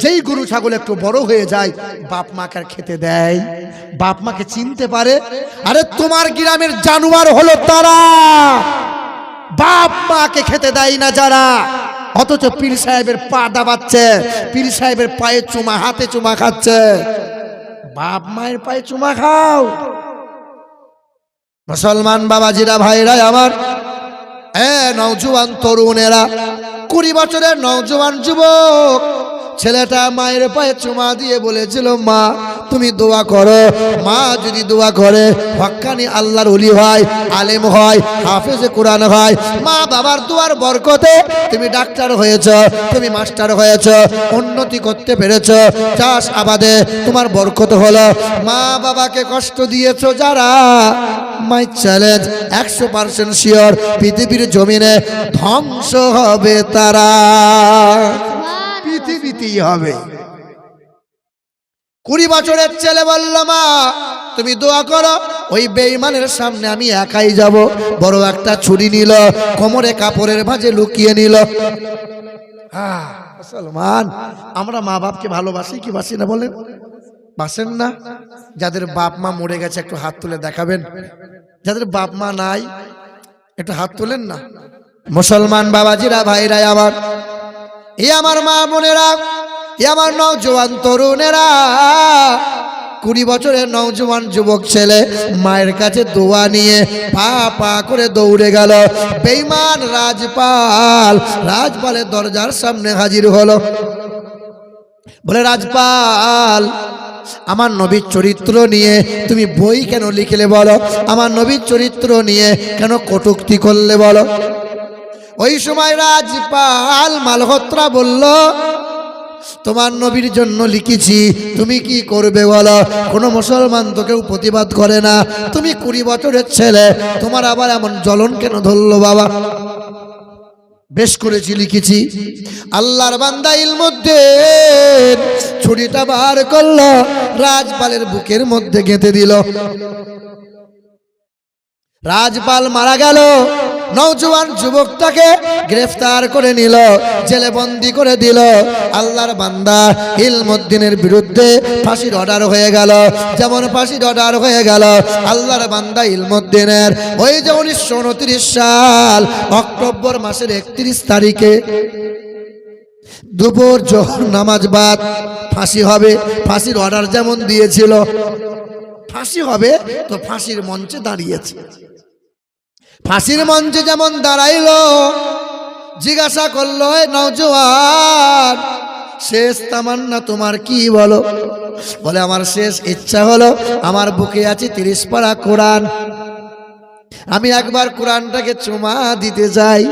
যেই গরু ছাগল একটু বড় হয়ে যায়, বাপ মাকে খেতে দেয়, বাপ মাকে চিনতে পারে। আরে তোমার গ্রামের জানোয়ার হলো তারা, বাপ মাকে খেতে দেয় না যারা। অথচ পীর সাহেবের পা দাবাচ্ছে, পীর সাহেবের পায়ে চুমা, হাতে চুমা খাচ্ছে। বাপ মায়ের পায়ে চুমা খাও। মুসলমান বাবাজিরা, ভাইরা আমার, নওজোয়ান তরুণেরা, 20 বছরের নওজোয়ান যুবক ছেলেটা মায়ের পায়ে চুমা দিয়ে বলেছিল, মা তুমি দোয়া করো। মা যদি দোয়া করে, হক্কানি আল্লাহর ওলি হয়, আলেম হয়, হাফেজে কোরআন হয়। মা বাবার দোয়ার বরকতে তুমি ডাক্তার হয়েছ, তুমি মাস্টার হয়েছ, উন্নতি করতে পেরেছ, চাষ আবাদে তোমার বরকত হলো। মা বাবাকে কষ্ট দিয়েছ যারা, মাই চ্যালেঞ্জ 100% শিওর পৃথিবীর জমিনে ধ্বংস হবে তারা, পৃথিবীতেই হবে। 20 বছরের ছেলে বলল, মা তুমি দোয়া করো, ওই বেঈমানের সামনে আমি একাই যাব। বড় একটা ছুরি নিল, কোমরে কাপড়ের ভাঁজে লুকিয়ে নিল। মুসলমান, আমরা মা বাপকে ভালোবাসি কি বাসি না বলেন? বাসেন না? যাদের বাপ মা মরে গেছে একটু হাত তুলে দেখাবেন। যাদের বাপ মা নাই একটু হাত তুলেন না। মুসলমান বাবাজিরা, ভাইরা আমার, এ আমার মা বোনেরা, এ আমার নওজোয়ান তরুণেরা, 20 বছরের নওজোয়ান যুবক ছেলে মায়ের কাছে দোয়া নিয়ে পা পা করে দৌড়ে গেল। বেঈমান রাজপাল, রাজপালের দরজার সামনে হাজির হলো। বলে, রাজপাল, আমার নবীর চরিত্র নিয়ে তুমি বই কেন লিখলে বলো? আমার নবীর চরিত্র নিয়ে কেন কটূক্তি করলে বলো? ওই সময় রাজপাল মালহোত্রা বলল, তোমার নবীর জন্য লিখেছি, তুমি কি করবে বলো? কোনো মুসলমান তো কেউ প্রতিবাদ করে না। তুমি 20 বছরের ছেলে, তোমার আবার এমন জ্বলন কেন ধরলো বাবা? বেশ করেছি, লিখেছি। আল্লাহর বান্দা ইলমুদ্দিন ছুরিটা বার করলো, রাজপালের বুকের মধ্যে গেঁথে দিল। রাজপাল মারা গেল। নওজোয়ান যুবকটাকে গ্রেফতার করে নিল, জেলে বন্দি করে দিল। আল্লাহর বান্দা ইলমুদ্দিনের বিরুদ্ধে ফাঁসির অর্ডার হয়ে গেল। যেমন ফাঁসির অর্ডার হয়ে গেল আল্লাহর বান্দা ইলমুদ্দিনের, ওই যে 1929 সাল অক্টোবর মাসের 31 তারিখে দুপুর জোহর নামাজ বাদ ফাঁসি হবে। ফাঁসির অর্ডার যেমন দিয়েছিল, ফাঁসি হবে, তো ফাঁসির মঞ্চে দাঁড়িয়েছে। ফাঁসির মঞ্চে যেমন দাঁড়াইল, জিজ্ঞাসা করলো, নওজোয়ান, শেষ তামান্না তোমার কি বলো? বলে, আমার শেষ ইচ্ছা হলো, আমার বুকে আছে 30 পারা কোরআন, আমি একবার কোরআনটাকে চুমা দিতে চাই।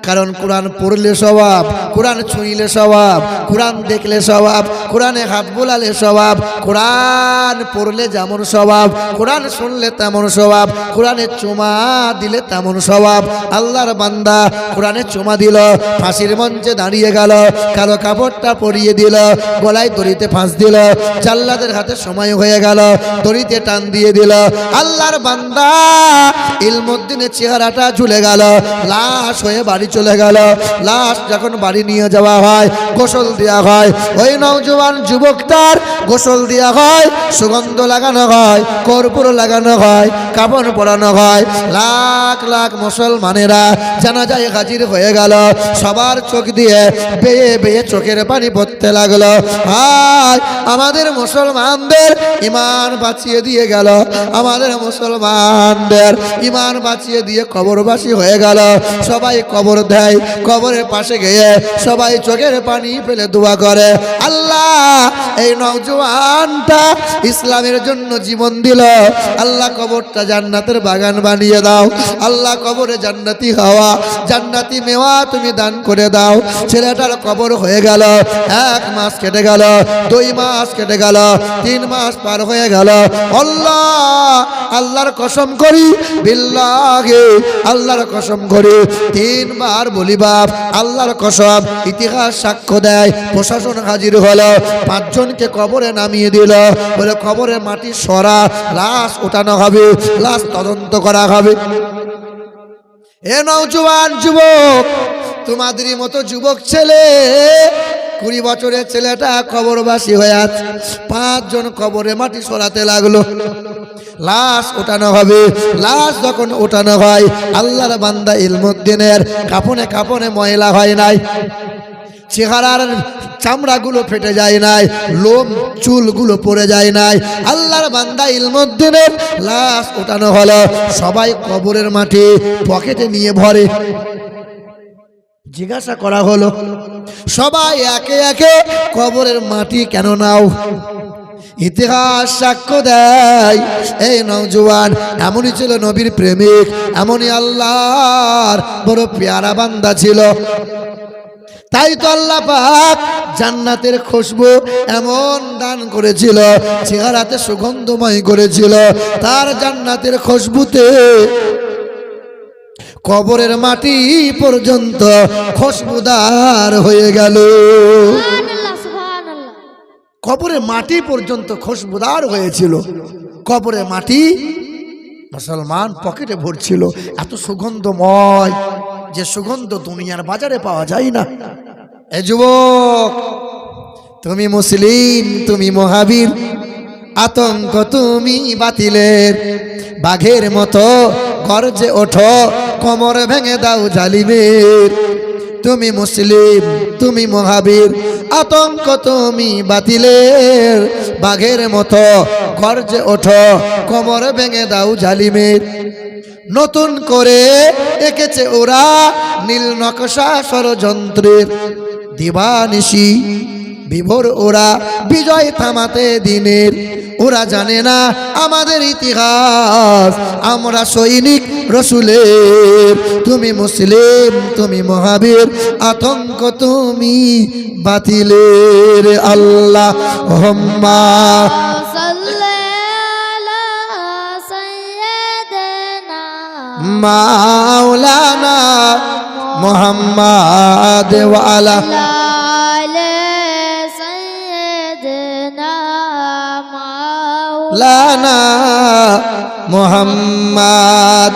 কারণ কোরআন পড়লে স্বভাব, কোরআন ছুঁইলে স্বভাব, কোরআন দেখলে স্বভাব, কোরআনে হাত বোলালে স্বভাব, কোরআন পড়লে যেমন স্বভাব, কোরআন শুনলে তেমন স্বভাব, কোরআনে চুমা দিলে তেমন স্বভাব। আল্লাহর বান্দা কোরআনে চুমা দিল, ফাঁসির মঞ্চে দাঁড়িয়ে গেল, কালো কাপড়টা পরিয়ে দিল, গলায় দড়িতে ফাঁস দিল, জাল্লাদের হাতে সময় হয়ে গেল, দড়িতে টান দিয়ে দিল। আল্লাহর বান্দা ইলমুদ্দিনের চেহারাটা ঝুলে গেল, লাশ হয়ে বাড়ি চলে গেল। লাশ যখন বাড়ি নিয়ে যাওয়া হয়, গোসল দেওয়া হয়, ওই নওজোয়ান যুবকটার গোসল দেওয়া হয়, সুগন্ধ লাগানো হয়, কর্পূর লাগানো হয়, কাফন পরানো হয়। লাখ লাখ মুসলমানেরা জানাজায় হাজির হয়ে গেল। সবার চোখ দিয়ে বেয়ে বেয়ে চোখের পানি পড়তে লাগলো। হায়, আমাদের মুসলমানদের ইমান বাঁচিয়ে দিয়ে গেল, আমাদের মুসলমানদের ইমান বাঁচিয়ে দিয়ে কবরবাসী হয়ে গেল। সবাই কবর দেয়, কবরের পাশে গিয়ে সবাই চোখের পানি ফেলে দোয়া করে, আল্লাহ এই নওজোয়ানটা ইসলামের জন্য জীবন দিল, আল্লাহ কবরটা জান্নাতের বাগান বানিয়ে দাও, আল্লাহ কবরে জান্নাতি হাওয়া, জান্নাতি মেওয়া তুমি দান করে দাও। ছেলেটার কবর হয়ে গেল, 1 মাস কেটে গেল, 2 মাস কেটে গেল, 3 মাস পার হয়ে গেল। আল্লাহ, আল্লাহর কসম করি, বিল্লাহি আল্লাহর কসম করি, 3 বার বলি বাপ, আল্লাহর কসম, ইতিহাস সাক্ষ্য দেয়, প্রশাসন হাজির হলো, 5 জনকে কবরে নামিয়ে দিল। বলে, কবরে মাটি সরা, লাশ ওঠানো হবে, লাশ তদন্ত করা হবে। এ নওজোয়ান যুবক, তোমাদেরই মতো যুবক ছেলে 20 বছরের ছেলেটা কবরবাসী হয়ে আছে। 5 জন কবরে মাটি সরাতে লাগলো। লাশ ওঠানো হবে। লাশ যখন ওঠানো হয়, আল্লাহর বান্দা ইলমুদ্দিনের কাফনে কাফনে ময়লা হয় নাই, চেহারার চামড়াগুলো ফেটে যায় নাই, লোম চুলগুলো পড়ে যায় নাই। আল্লাহর বান্দা ইলমুদ্দিনের লাশ ওঠানো হলো। সবাই কবরের মাটি পকেটে নিয়ে ভরে। জিজ্ঞাসা করা হলো, সবাই একে একে কবরের মাটি কেন নাও? ইতিহাস সাক্ষ্য দেয় এই নওজোয়ান এমনই ছিল, নবীর প্রেমিক, এমনই আল্লাহর বড় পেয়ারা বান্দা ছিল। তাই তো আল্লাহ পাক জান্নাতের খুশবু এমন দান করেছিল, চেহারাতে সুগন্ধময় করেছিল। তার জান্নাতের খুশবুতে কবরের মাটি পর্যন্ত খুশবুদার হয়ে গেল। কবরের মাটি পর্যন্ত খুশবুদার হয়েছিল। কবরের মাটি মুসলমান পকেটে ভরছিল, এত সুগন্ধময়, যে সুগন্ধ দুনিয়ার বাজারে পাওয়া যায় না। এ যুবক, তুমি মুসলিম, তুমি মহাবীর, আতঙ্ক তুমি বাতিলের, বাঘের মতো গর্জে ওঠো, কোমর ভেঙে দাও জালিমের। তুমি মুসলিম, তুমি মহাবীর, আতঙ্ক তুমি বাতিলের, বাঘের মতো গর্জে ওঠো, কোমর ভেঙে দাও জালিমের। নতুন করে এঁকেছে ওরা নীল নকশা ষড়যন্ত্রের, দিবানিশি বিভোর ওরা বিজয় থামাতে দিনের। ওরা জানে না আমাদের ইতিহাস, আমরা সৈনিক রসুলের। তুমি মুসলিম, তুমি মহাবীর, আতঙ্ক তুমি বাতিলের। আল্লাহ মাওলানা মুহাম্মাদ ওয়া আলা মাওলানা মুহাম্মাদ।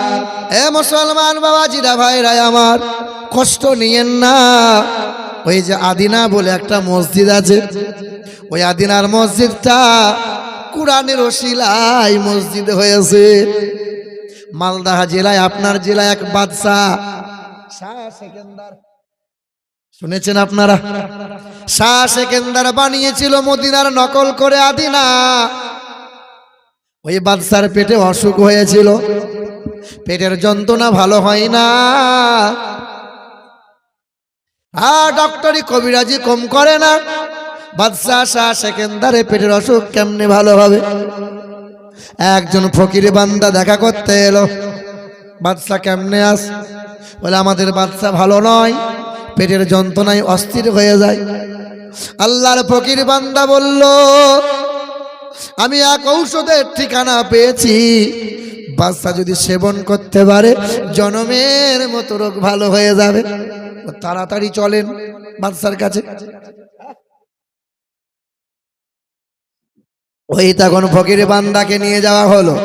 এ মুসলমান বাবাজিরা, ভাইরা আমার, কষ্ট নিয়েন না। ওই যে আদিনা বলে একটা মসজিদ আছে, ওই আদিনার মসজিদটা কুরআনের ওসিলায় মসজিদ হয়েছে। মালদা জেলায়, আপনার জেলায় এক বাদশাহ শাহ সেকেন্দার, শুনেছেন আপনারা? শাহ সেকেন্দার বানিয়েছিল মদিনার নকল করে আদিনা। ওই বাদশার পেটে অসুখ হয়েছিল, পেটের যন্ত্রণা ভালো হয় না। ডক্টরি কবিরাজি কম করে না। বাদশাহ শাহ সেকেন্দারের পেটের অসুখ কেমনে ভালো হবে? একজন ফকির বান্দা দেখা করতে এলো। বাদশাহ কেমনে আস? বলে আমাদের বাদশাহ ভালো নয়, পেটের যন্ত্রণায় অস্থির হয়ে যায়। আল্লাহর ফকির বান্দা বলল, আমি এক ঔষধের ঠিকানা পেয়েছি, বাদশাহ যদি সেবন করতে পারে জনমের মতো রোগ ভালো হয়ে যাবে। তাড়াতাড়ি চলেন বাদশার কাছে। ওই তখন ফকির বান্দাকে নিয়ে যাওয়া হলো,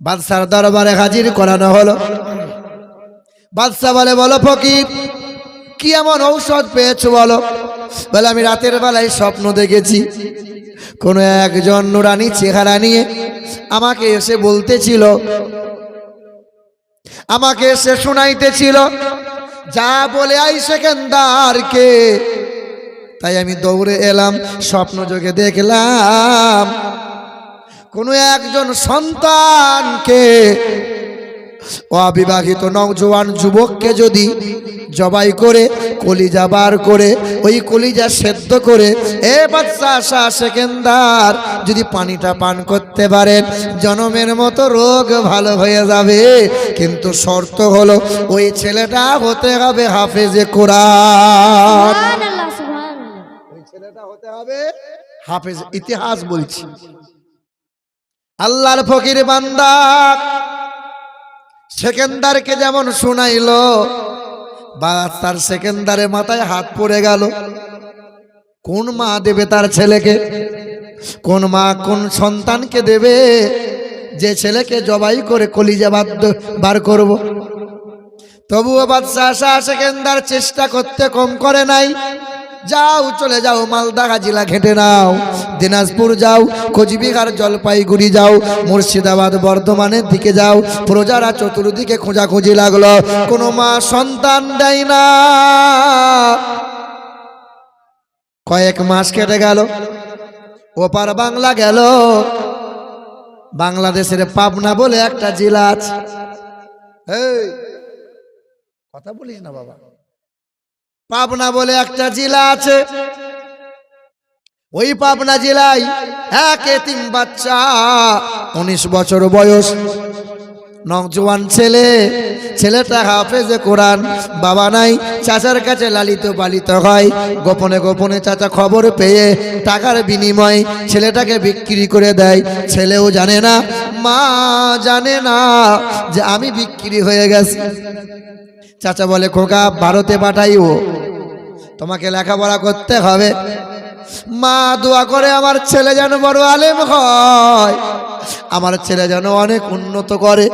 বাদশার দরবারে হাজির করানো হলো। বাদশাহ বলে, বলো ফকির, কি এমন ঔষধ পেয়েছো বলো? বলে, আমি রাতের বেলায় স্বপ্ন দেখেছি, কোন একজন নুরানি চেহারা নিয়ে আমাকে এসে বলতেছিল, আমাকে এসে শোনাইতেছিল, যা বলে আই সেকেন্দারকে। তাই আমি দৌড়ে এলাম, স্বপ্ন যোগে দেখলাম কোনো একজন সন্তানকে, অবিবাহিত নওজোয়ান যুবককে যদি জবাই করে কলিজা বার করে ওই কলিজা সেদ্ধ করে এ বাদশা শাহ সেকেন্দার যদি পানিটা পান করতে পারেন জনমের মতো রোগ ভালো হয়ে যাবে। কিন্তু শর্ত হলো ওই ছেলেটা হতে হবে হাফেজে কোরআন। ওই ছেলেটা হতে হবে হাফেজ। ইতিহাস বলছি। আল্লাহর ফকির বান্দা সেকেন্দারকে যেমন শোনাইলো, বাদশার সেকেন্দারের মাথায় হাত পড়ে গেল। কোন মা দেবে তার ছেলেকে? কোন মা কোন সন্তানকে দেবে যে ছেলেকে জবাই করে কলিজা বার করব? তবুও বাদশা শাহ সেকেন্দার চেষ্টা করতে কম করে নাই। যাও চলে যাও, মালদা জেলা ঘেঁটে নাও, দিনাজপুর যাও, কোচবিহার জলপাইগুড়ি যাও, মুর্শিদাবাদ বর্ধমানের দিকে যাও। প্রজারা চতুর্দিকে খোঁজাখুঁজি লাগলো, কোনো মা সন্তান দেয় না। কয়েক মাস কেটে গেল, ওপার বাংলা গেল, বাংলাদেশের পাবনা বলে একটা জেলা আছে। এই কথা বলিস না বাবা, পাবনা বলে একটা জেলা আছে। ওই পাবনা জেলায় এক এতিম বাচ্চা, 19 বছর বয়স, নওজোয়ান ছেলে। ছেলেটা হাফেজে কোরআন, বাবা নাই, চাচার কাছে লালিত পালিত হয়। গোপনে গোপনে চাচা খবর পেয়ে টাকার বিনিময়ে ছেলেটাকে বিক্রি করে দেয়। ছেলেও জানে না, মা জানে না যে আমি বিক্রি হয়ে গেছি। চাচা বলে, খোকা ভারতে পাঠাইও, তোমাকে লেখাপড়া করতে হবে। মা দোয়া করে আমার ছেলে যেন বড় আলেম হয়, আমার ছেলে যেন অনেক উন্নত করে,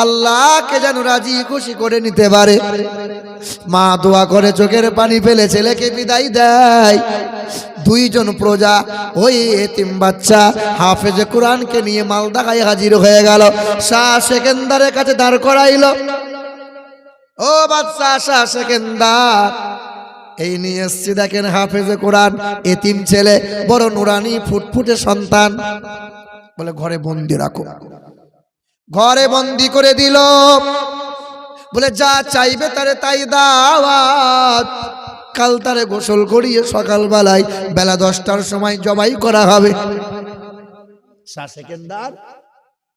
আল্লাহকে যেন রাজি খুশি করে নিতে পারে। মা দোয়া করে চোখের পানি ফেলে ছেলেকে বিদায় দেয়। 2 জন প্রজা ওই এতিম বাচ্চা হাফেজে কোরআনকে নিয়ে মালদায় হাজির হয়ে গেল। শাহ সেকেন্দারের কাছে দাঁড় করাইল। ও বাচ্চা শাহ সেকেন্দার, এই নিয়ে এসছি দেখেন হাফেজে কোরআন, এতিম ছেলে, বড় নুরানি ফুটফুটে সন্তান। বলে ঘরে বন্দি রাখো। ঘরে বন্দি করে দিল। বলে যা চাইবে তারে তাই দাওয়াত। কাল তারে গোসল করিয়ে সকালবেলায় বেলা 10টার সময় জবাই করা হবে। শাহ সেকেন্দার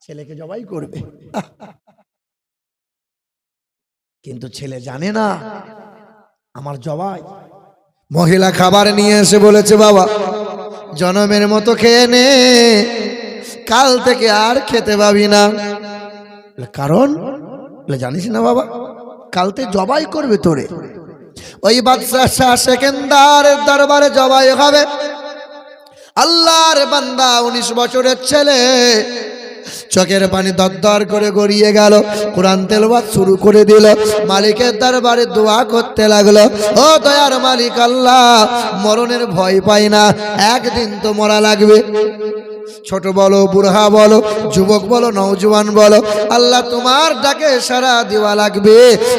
ছেলেকে জবাই করবে, কিন্তু ছেলে জানে না আমার জবাই। মহিলা খাবার নিয়ে এসে বলেছে, বাবা জনমের মতো খেয়ে নে, কাল থেকে আর খেতে পাবি না। কারণ জানিস না বাবা, কালতে জবাই করবে তোরে। ওই বাদশা শাহ সেকেন্দারের দরবারে জবাই হবে। আল্লাহর বান্দা 19 বছরের ছেলে, চোখের পানি দরদর করে গড়িয়ে গেল। কোরআন তেলাওয়াত শুরু করে দিল। মালিকের দরবারে দোয়া করতে লাগলো, ও দয়ার মালিক আল্লাহ, মরণের ভয় পাই না, একদিন তো মরা লাগবে। ছোট বলো, বুড়া বলো, যুবক বলো, নওজোয়ান বলো, আল্লাহ তোমার ডাকে সারা দেওয়া লাগবে।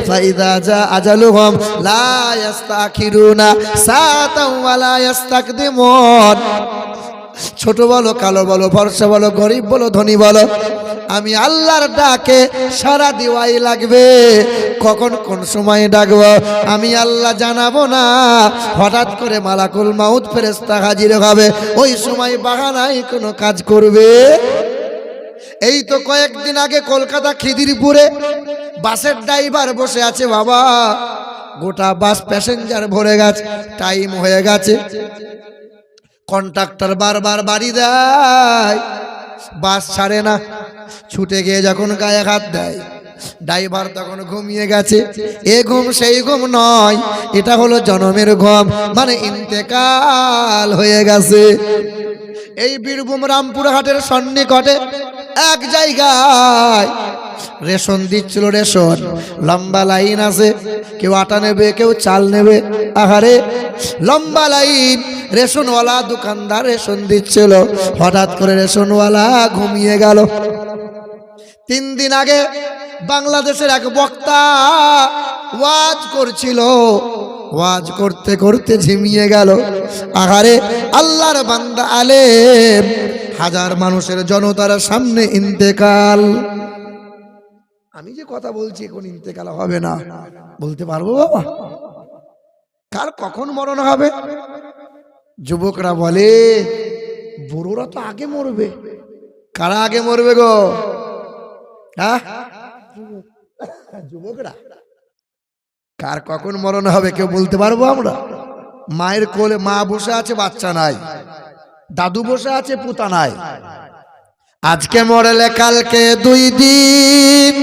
ফাইদা যা আজালুহুম লা ইস্তাখিরুনা সাআতাও ওয়া লা ইস্তাকদিমুন। ছোট বলো, কালো বলো, ফর্সা বলো, গরিব বলো, ধনী বলো, আমি আল্লাহর ডাকে সারা দেওয়াই লাগবে। কখন কোন সময় ডাকবো আমি আল্লাহ জানাবো না। হঠাৎ করে মালাকুল মাউত ফেরেশতা হাজির হবে, ওই সময় বাহানায় কোনো কাজ করবে। এই তো কয়েকদিন আগে কলকাতা খিদিরপুরে বাসের ড্রাইভার বসে আছে বাবা, গোটা বাস প্যাসেঞ্জার ভরে গেছে, টাইম হয়ে গেছে। কন্ট্রাক্টর বারবার বাড়ি দেয়, বাস ছাড়ে না। ছুটে গিয়ে যখন গায়ে হাত দেয়, ড্রাইভার তখন ঘুমিয়ে গেছে। এ ঘুম সেই ঘুম নয়, এটা হলো জনমের ঘুম, মানে ইন্তেকাল হয়ে গেছে। এই বীরভূম রামপুরহাটের সন্নিকটে এক জায়গায় রেশন দিচ্ছিল। রেশন লম্বা লাইন আছে, কেউ আটা নেবে, কেউ চাল নেবে। আহারে লম্বা লাইন, রেশনওয়ালা দোকানদার রেশন দিচ্ছিল। হঠাৎ করে রেশনওয়ালা ঘুমিয়ে গেল। 3 দিন আগে বাংলাদেশের এক বক্তা ওয়াজ করছিল, ওয়াজ করতে করতে ঝিমিয়ে গেল। আহারে আল্লাহর বান্দা আলেম, হাজার মানুষের জনতার সামনে ইন্তেকাল। আমি যে কথা বলছি এখন ইন্তেকাল হবে না বলতে পারবো বাবা? কার কখন মরণ হবে? যুবকরা বলে বুড়োরা তো আগে মরবে। কারা আগে মরবে গো? হ্যাঁ, যুবকরা। কার কখন মরণ হবে কেউ বলতে পারবো আমরা? মায়ের কোলে মা বসে আছে, বাচ্চা নাই। দাদু বসে আছে, পুতা নাই। আজকে মরলে কালকে 2 দিন,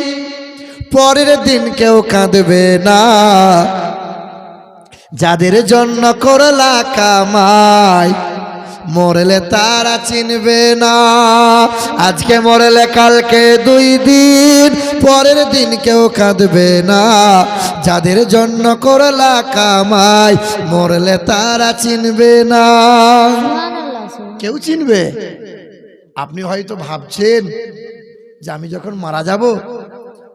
পরের দিন কেউ কাঁদবে না। যাদের জন্য করলা কামাই, মরলে তারা চিনবে না। আজকে মরলে কালকে 2 দিন, পরের দিন কেউ কাঁদবে না। যাদের জন্য করলা কামাই মরলে তারা চিনবে না। কেউ চিনবে? আপনি হয়তো ভাবছেন যে আমি যখন মারা যাব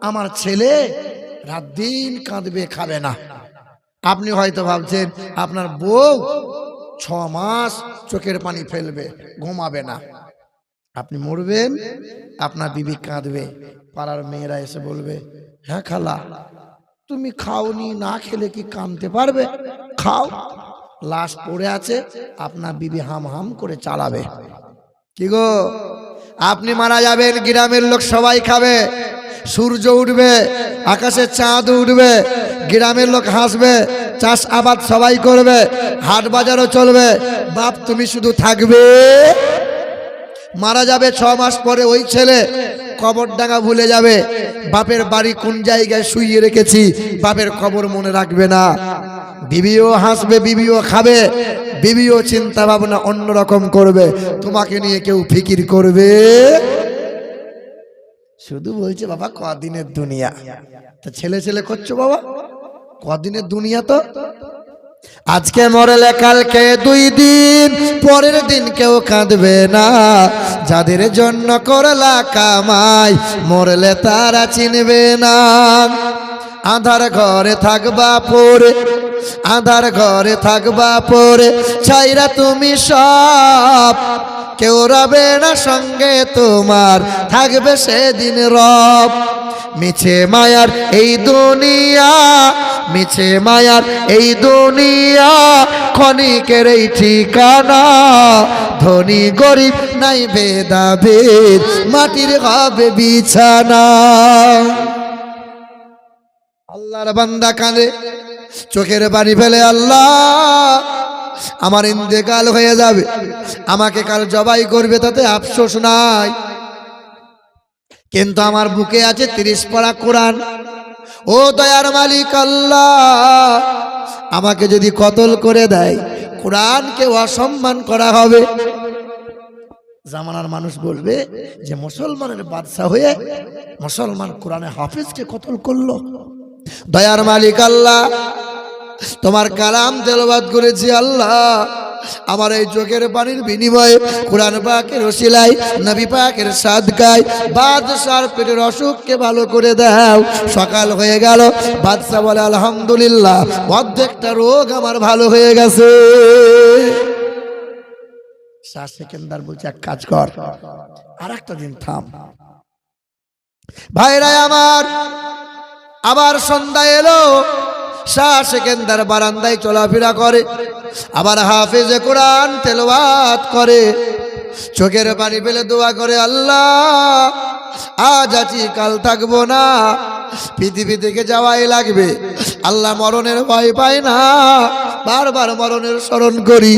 আমার ছেলে রাত দিন কাঁদবে, খাবে না। আপনি হয়তো ভাবছেন আপনার বউ 6 মাস চোখের পানি ফেলবে, ঘুমাবে না। আপনি মরবেন, আপনার বিবি কাঁদবে, পাড়ার মেয়েরা এসে বলবে, হ্যাঁ খালা তুমি খাওনি, না খেলে কি কাঁদতে পারবে, খাও। লাশ পড়ে আছে, আপনার বিবি হাম হাম করে চালাবে। কি গো, আপনি মারা যাবেন, গ্রামের লোক সবাই খাবে, সূর্য উঠবে, আকাশে চাঁদ উঠবে, গ্রামের লোক হাসবে, চাষ আবাদ সবাই করবে, হাট বাজারও চলবে, বাপ তুমি শুধু থাকবে। মারা যাবে 6 মাস পরে ওই ছেলে কবর ডাঙা ভুলে যাবে, বাপের বাড়ি কোন জায়গায় শুইয়ে রেখেছি বাপের কবর মনে রাখবে না। বিবিও হাসবে, বিবিও খাবে, বিবিও চিন্তা ভাবনা অন্যরকম করবে, তোমাকে নিয়ে কেউ ফিকির করবে। শুধু বলছে বাবা কদিনের দুনিয়া, তা ছেলে ছেলে করছো বাবা, কদিনের দুনিয়া তো। আজকে মরলে কালকে 2 দিন, পরের দিন কেউ কাঁদবে না। যাদের জন্য করলা কামাই মরলে তারা চিনবে না। আধার ঘরে থাকবা পরে, আধার ঘরে থাকবা পরে, ছাইরা তুমি সব, কেউ রবে না সঙ্গে তোমার, থাকবে সেদিন রব। মিছে মায়ার এই দুনিয়া, মিছে মায়ার এই দুনিয়া, ক্ষণিকের এই ঠিকানা। ধনী গরিব নাই ভেদাভেদ, মাটির হবে বিছানা। আল্লাহর বান্দা কাঁদে, চোখের পানি ফেলে, আল্লাহ আমার ইন্তেকাল হয়ে যাবে, আমাকে কাল জবাই করবে, তাতে আফসোস নাই, কিন্তু আমার বুকে আছে 30 পারা কোরআন। ও দয়ার মালিক আল্লাহ, আমাকে যদি কতল করে দেয় কোরআনকে অসম্মান করা হবে। জামানার মানুষ বলবে যে মুসলমানের বাদশা হয়ে মুসলমান কোরআনে হাফিজকে কতল করলো। দয়ার মালিক আল্লাহ, তোমার কালাম তেলাওয়াত করেছি আল্লাহ, আমার এই চোখের পানির বিনিময়ে কোরআন পাকের ওসিলায় নবী পাকের সাদকায় বাদশার পেটের অসুখকে ভালো করে দাও। সকাল হয়ে গেল, বাদশা বলে আলহামদুলিল্লাহ, অর্ধেকটা রোগ আমার ভালো হয়ে গেছে। শাহ সেকেন্দার বলছে এক কাজ কর, আর একটা দিন থাম। ভাইরা আমার, আবার সন্ধ্যা এলো, শাহ সেকেন্দার বারান্দায় চলাফেরা করে, আবার হাফেজে কোরআন তেলাওয়াত করে, চোখের পানি ফেলে দোয়া করে, আল্লাহ আজ আছি কাল থাকবো না, পৃথিবী থেকে যাওয়াই লাগবে। আল্লাহ মরণের ভয় পায় না, বারবার মরণের স্মরণ করি,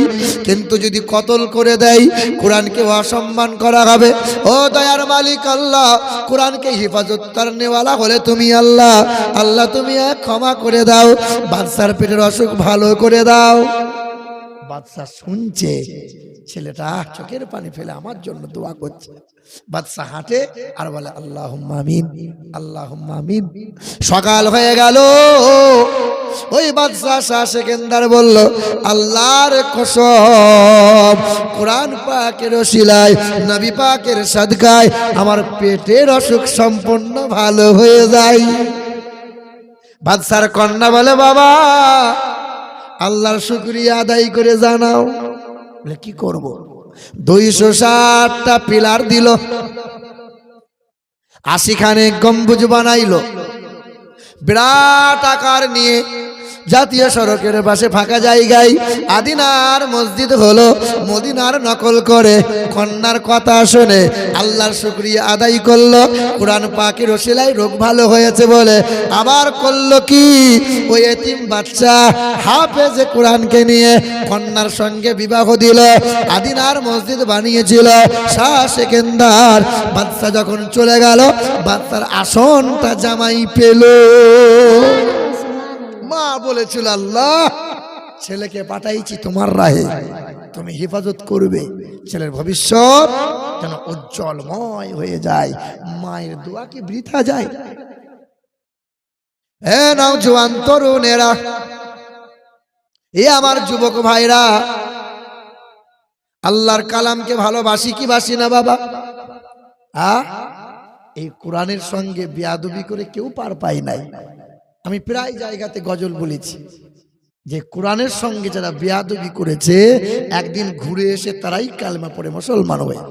কিন্তু যদি কতল করে দেয় কোরআনকে অসম্মান করা হবে। ও দয়ার মালিক আল্লাহ, কোরআনকে হিফাজত করনেওয়ালা হলে তুমি আল্লাহ, আল্লাহ তুমি ক্ষমা করে দাও, বাদশার পেটের অসুখ ভালো করে দাও। বাদশা শুনছে, ছেলেটা চোখের পানি ফেলে আমার জন্য দোয়া করছে। বাদশা হাঁটে আর বলে আল্লাহুম্মা আমিন, আল্লাহুম্মা আমিন। সকাল হয়ে গেল, ওই বাদশা শাহ সেকেন্দার বলল, আল্লাহর কসম, কোরআন পাকের ওসিলায় নবী পাকের সাদকায় আমার পেটের অসুখ সম্পূর্ণ ভালো হয়ে যায়। বাদশার কন্যা বলে, বাবা আল্লাহর শুকরিয়া আদায় করে জানাও। বলে কি করব? 260টা পিলার দিল, 80 খানে গম্বুজ বানাইলো, বিরাট আকার নিয়ে জাতীয় সড়কের পাশে ফাঁকা জায়গায় আদিনার মসজিদ হলো। মদিনার নকল করে কন্যার কথা শুনে আল্লাহর শুকরিয়া আদায় করলো, কোরআন পাকের ওসিলায় রোগ ভালো হয়েছে বলে। আবার করলো কি, ওই এতিম বাচ্চা হাফেজে কোরআনকে নিয়ে কন্যার সঙ্গে বিবাহ দিল, আদিনার মসজিদ বানিয়েছিল শাহ সেকেন্দার। বাচ্চা যখন চলে গেল, বাচ্চার আসনটা জামাই পেল। মা বলেছিল, আল্লাহ ছেলেকে পাঠাইছি তোমার রাহে, তুমি হেফাজত করবে, ছেলের ভবিষ্যৎ যেন উজ্জ্বলময় হয়ে যায়। মায়ের দোয়া কি বৃথা যায়? এ নওজোয়ান তরুণেরা, এ আমার যুবক ভাইরা, আল্লাহর কালামকে ভালোবাসি কি বাসি না বাবা? এই কোরআনের সঙ্গে বেয়াদবি করে কেউ পার পায় নাই। আমি প্রায় জায়গাতে গজল বলেছি যে কোরআনের সঙ্গে যারা বেয়াদবি করেছে একদিন ঘুরে এসে তারাই কালেমা পড়ে মুসলমান হয়ে।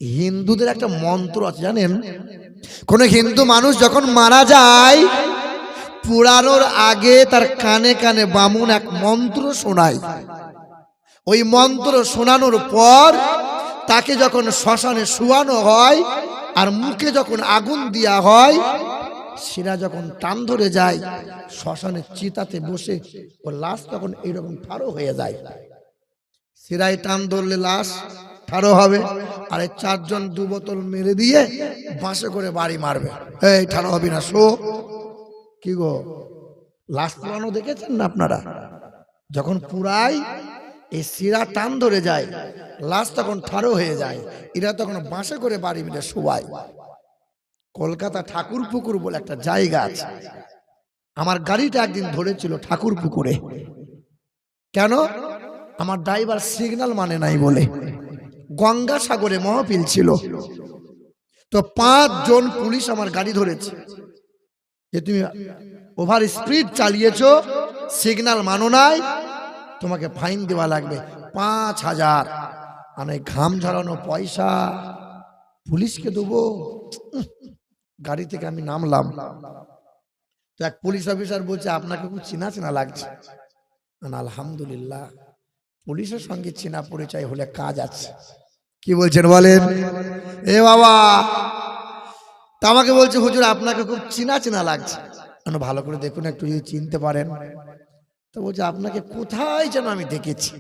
হিন্দুদের একটা মন্ত্র আছে জানেন, কোন হিন্দু মানুষ যখন মারা যায় পুরানোর আগে তার কানে কানে বামুন এক মন্ত্র শোনায়। ওই মন্ত্র শোনানোর পর তাকে যখন শ্মশানে শুয়ানো হয় আর মুখে যখন আগুন দেওয়া হয়, শিরা যখন টান ধরে যায় শ্মশানের চিতাতে বসে ও লাশ তখন এইরকম ঠাড়ো হয়ে যায়। শিরায় টান ধরলে লাশ ঠাড়ো হবে, আর এই চারজন দু বোতল মেরে দিয়ে বাঁশে করে বাড়ি মারবে, এই ঠাড়ো হবি না, শো। কি গো, লাশ পুরানো দেখেছেন না আপনারা? যখন পুরাই এই শিরা টান ধরে যায় লাশ তখন ঠাড়ো হয়ে যায়, এরা তখন বাঁশে করে বাড়ি মিলে শোয়ায়। কলকাতা ঠাকুরপুকুর বলে একটা জায়গা আছে, আমার গাড়িটা একদিন ধরেছিল ঠাকুরপুকুরে। কেন? আমার ড্রাইভার সিগন্যাল মানে নাই বলে। গঙ্গাসাগরে মহফিল ছিল, তো 5 জন পুলিশ আমার গাড়ি ধরেছে যে তুমি ওভার স্পিড চালিয়েছো, সিগন্যাল মানো নাই, তোমাকে ফাইন দেওয়া লাগবে 5000। মানে ঘাম ঝরানো পয়সা পুলিশকে দেবো। গাড়ি থেকে আমি নামলাম, তো এক পুলিশ অফিসার বলছে আপনাকে খুব চেনা চেনা লাগছে। আলহামদুলিল্লাহ, পুলিশের সঙ্গে চেনা পরিচয় হলে কাজ আছে। কি বলছেন বলেন? এ বাবা, তা আমাকে বলছে হুজুর আপনাকে খুব চেনা চেনা লাগছে, ভালো করে দেখুন একটু যদি চিনতে পারেন। তো বলছে আপনাকে কোথায় যেন আমি দেখেছি।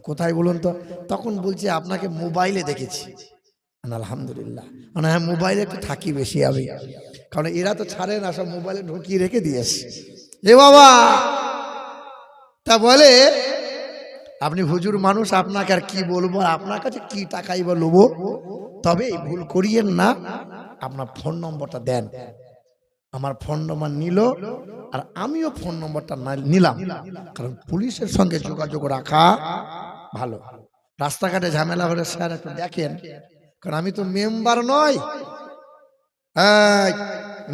কোথায় বলুন তো? তখন বলছে আপনাকে মোবাইলে দেখেছি। আলহামদুলিল্লাহ, হ্যাঁ মোবাইলে একটু থাকি বেশি আমি, কারণ এরা তো ছাড়ে না, সব মোবাইলে ঢুকিয়ে রেখে দিয়েছে। এ বাবা, তা বলে আপনি হুজুর মানুষ, আপনাকে আর কি বলবো, আপনার কাছে কি টাকাই বা লোবো, তবে ভুল করিয়েন না, আপনার ফোন নম্বরটা দেন। আমার ফোন নম্বর নিল, আর আমিও ফোন নম্বরটা নিলাম, কারণ পুলিশের সঙ্গে যোগাযোগ রাখা ভালো। রাস্তাঘাটে ঝামেলা হলে স্যার একটু দেখেন, কারণ আমি তো মেম্বার নই,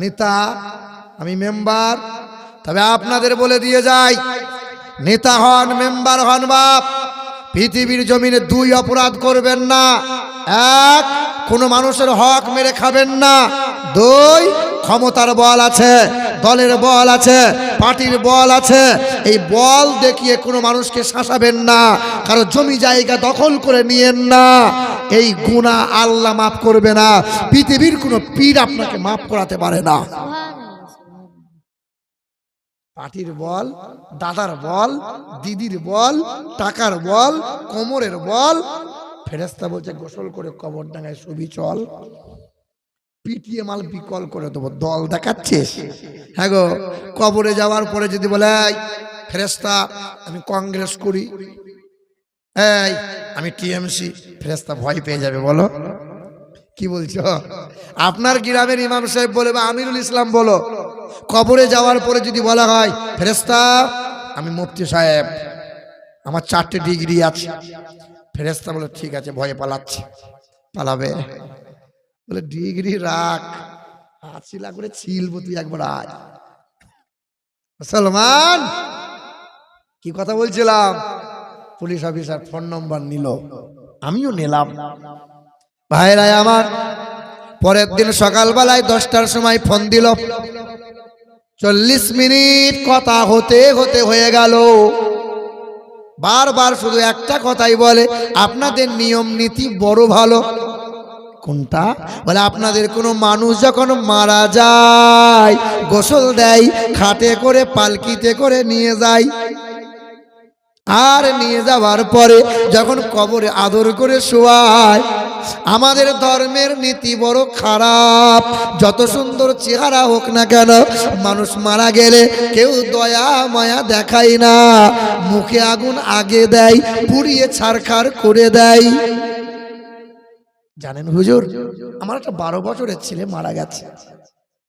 নেতা, আমি মেম্বার। তবে আপনাদের বলে দিয়ে যাই, নেতা হন মেম্বার হন বাপ, পৃথিবীর জমিনে 2 অপরাধ করবেন না। 1, কোনো মানুষের হক মেরে খাবেন না। 2, ক্ষমতার বল আছে, দলের বল আছে, পার্টির বল আছে, এই বল দেখিয়ে কোনো মানুষকে শাসাবেন না, কারো জমি জায়গা দখল করে নিয়েন না। এই গুনাহ আল্লাহ মাফ করবে না, পৃথিবীর কোনো পীর আপনাকে মাফ করাতে পারে না। পার্টির বল, দাদার বল, দিদির বল, টাকার বল, কোমরের বল, ফেরেশতা বলছে গোসল করে কবর ডাঙায় ছবি চল, পিটিয়ে মাল বিকল করে দেবো, দল দেখাচ্ছিস। হ্যাঁ গো, কবরে যাওয়ার পরে যদি বলে ফেরেশতা আমি কংগ্রেস করি, এই আমি টিএমসি, ফেরেশতা ভয় পেয়ে যাবে। বলো কি বলছো? আপনার গ্রামের ইমাম সাহেব বলে বা আমিরুল ইসলাম বলো, কবরে যাওয়ার পরে যদি বলা হয় ফেরেশতা আমি মুফতি সাহেব, আমার 4টে ডিগ্রি আছে, ফেরেশতা বলে ঠিক আছে, ভয়ে পালাচ্ছে, পালাবে। বলে ডিগ্রি রাখ, 80 লাখ করে ছিলবো, তুই একবার আয়। মুসলমান, কি কথা বলছিলাম? পুলিশ অফিসার ফোন নম্বর নিল, আমিও নিলাম। ভাইরা আমার, পরের দিন সকালবেলায় 10টার সময় ফোন দিল, 40 মিনিট কথা হতে হতে হয়ে গেল। বারবার শুধু একটা কথাই বলে, আপনাদের নিয়ম নীতি বড় ভালো। কোনটা? বলে আপনাদের কোনো মানুষ যখন মারা যায় গোসল দেয়, খাটে করে পালকিতে করে নিয়ে যায়, আর নিয়ে যাওয়ার পরে যখন কবরে আদর করে শোয়ায়। আমাদের ধর্মের নীতি বড় খারাপ, যত সুন্দর চেহারা হোক না কেন, মানুষ মারা গেলে কেউ দয়া মায়া দেখায় না, মুখে আগুন আগে দেয়, পুড়িয়ে ছারখার করে দেয়। জানেন হুজুর, আমার একটা 12 বছরের ছেলে মারা গেছে,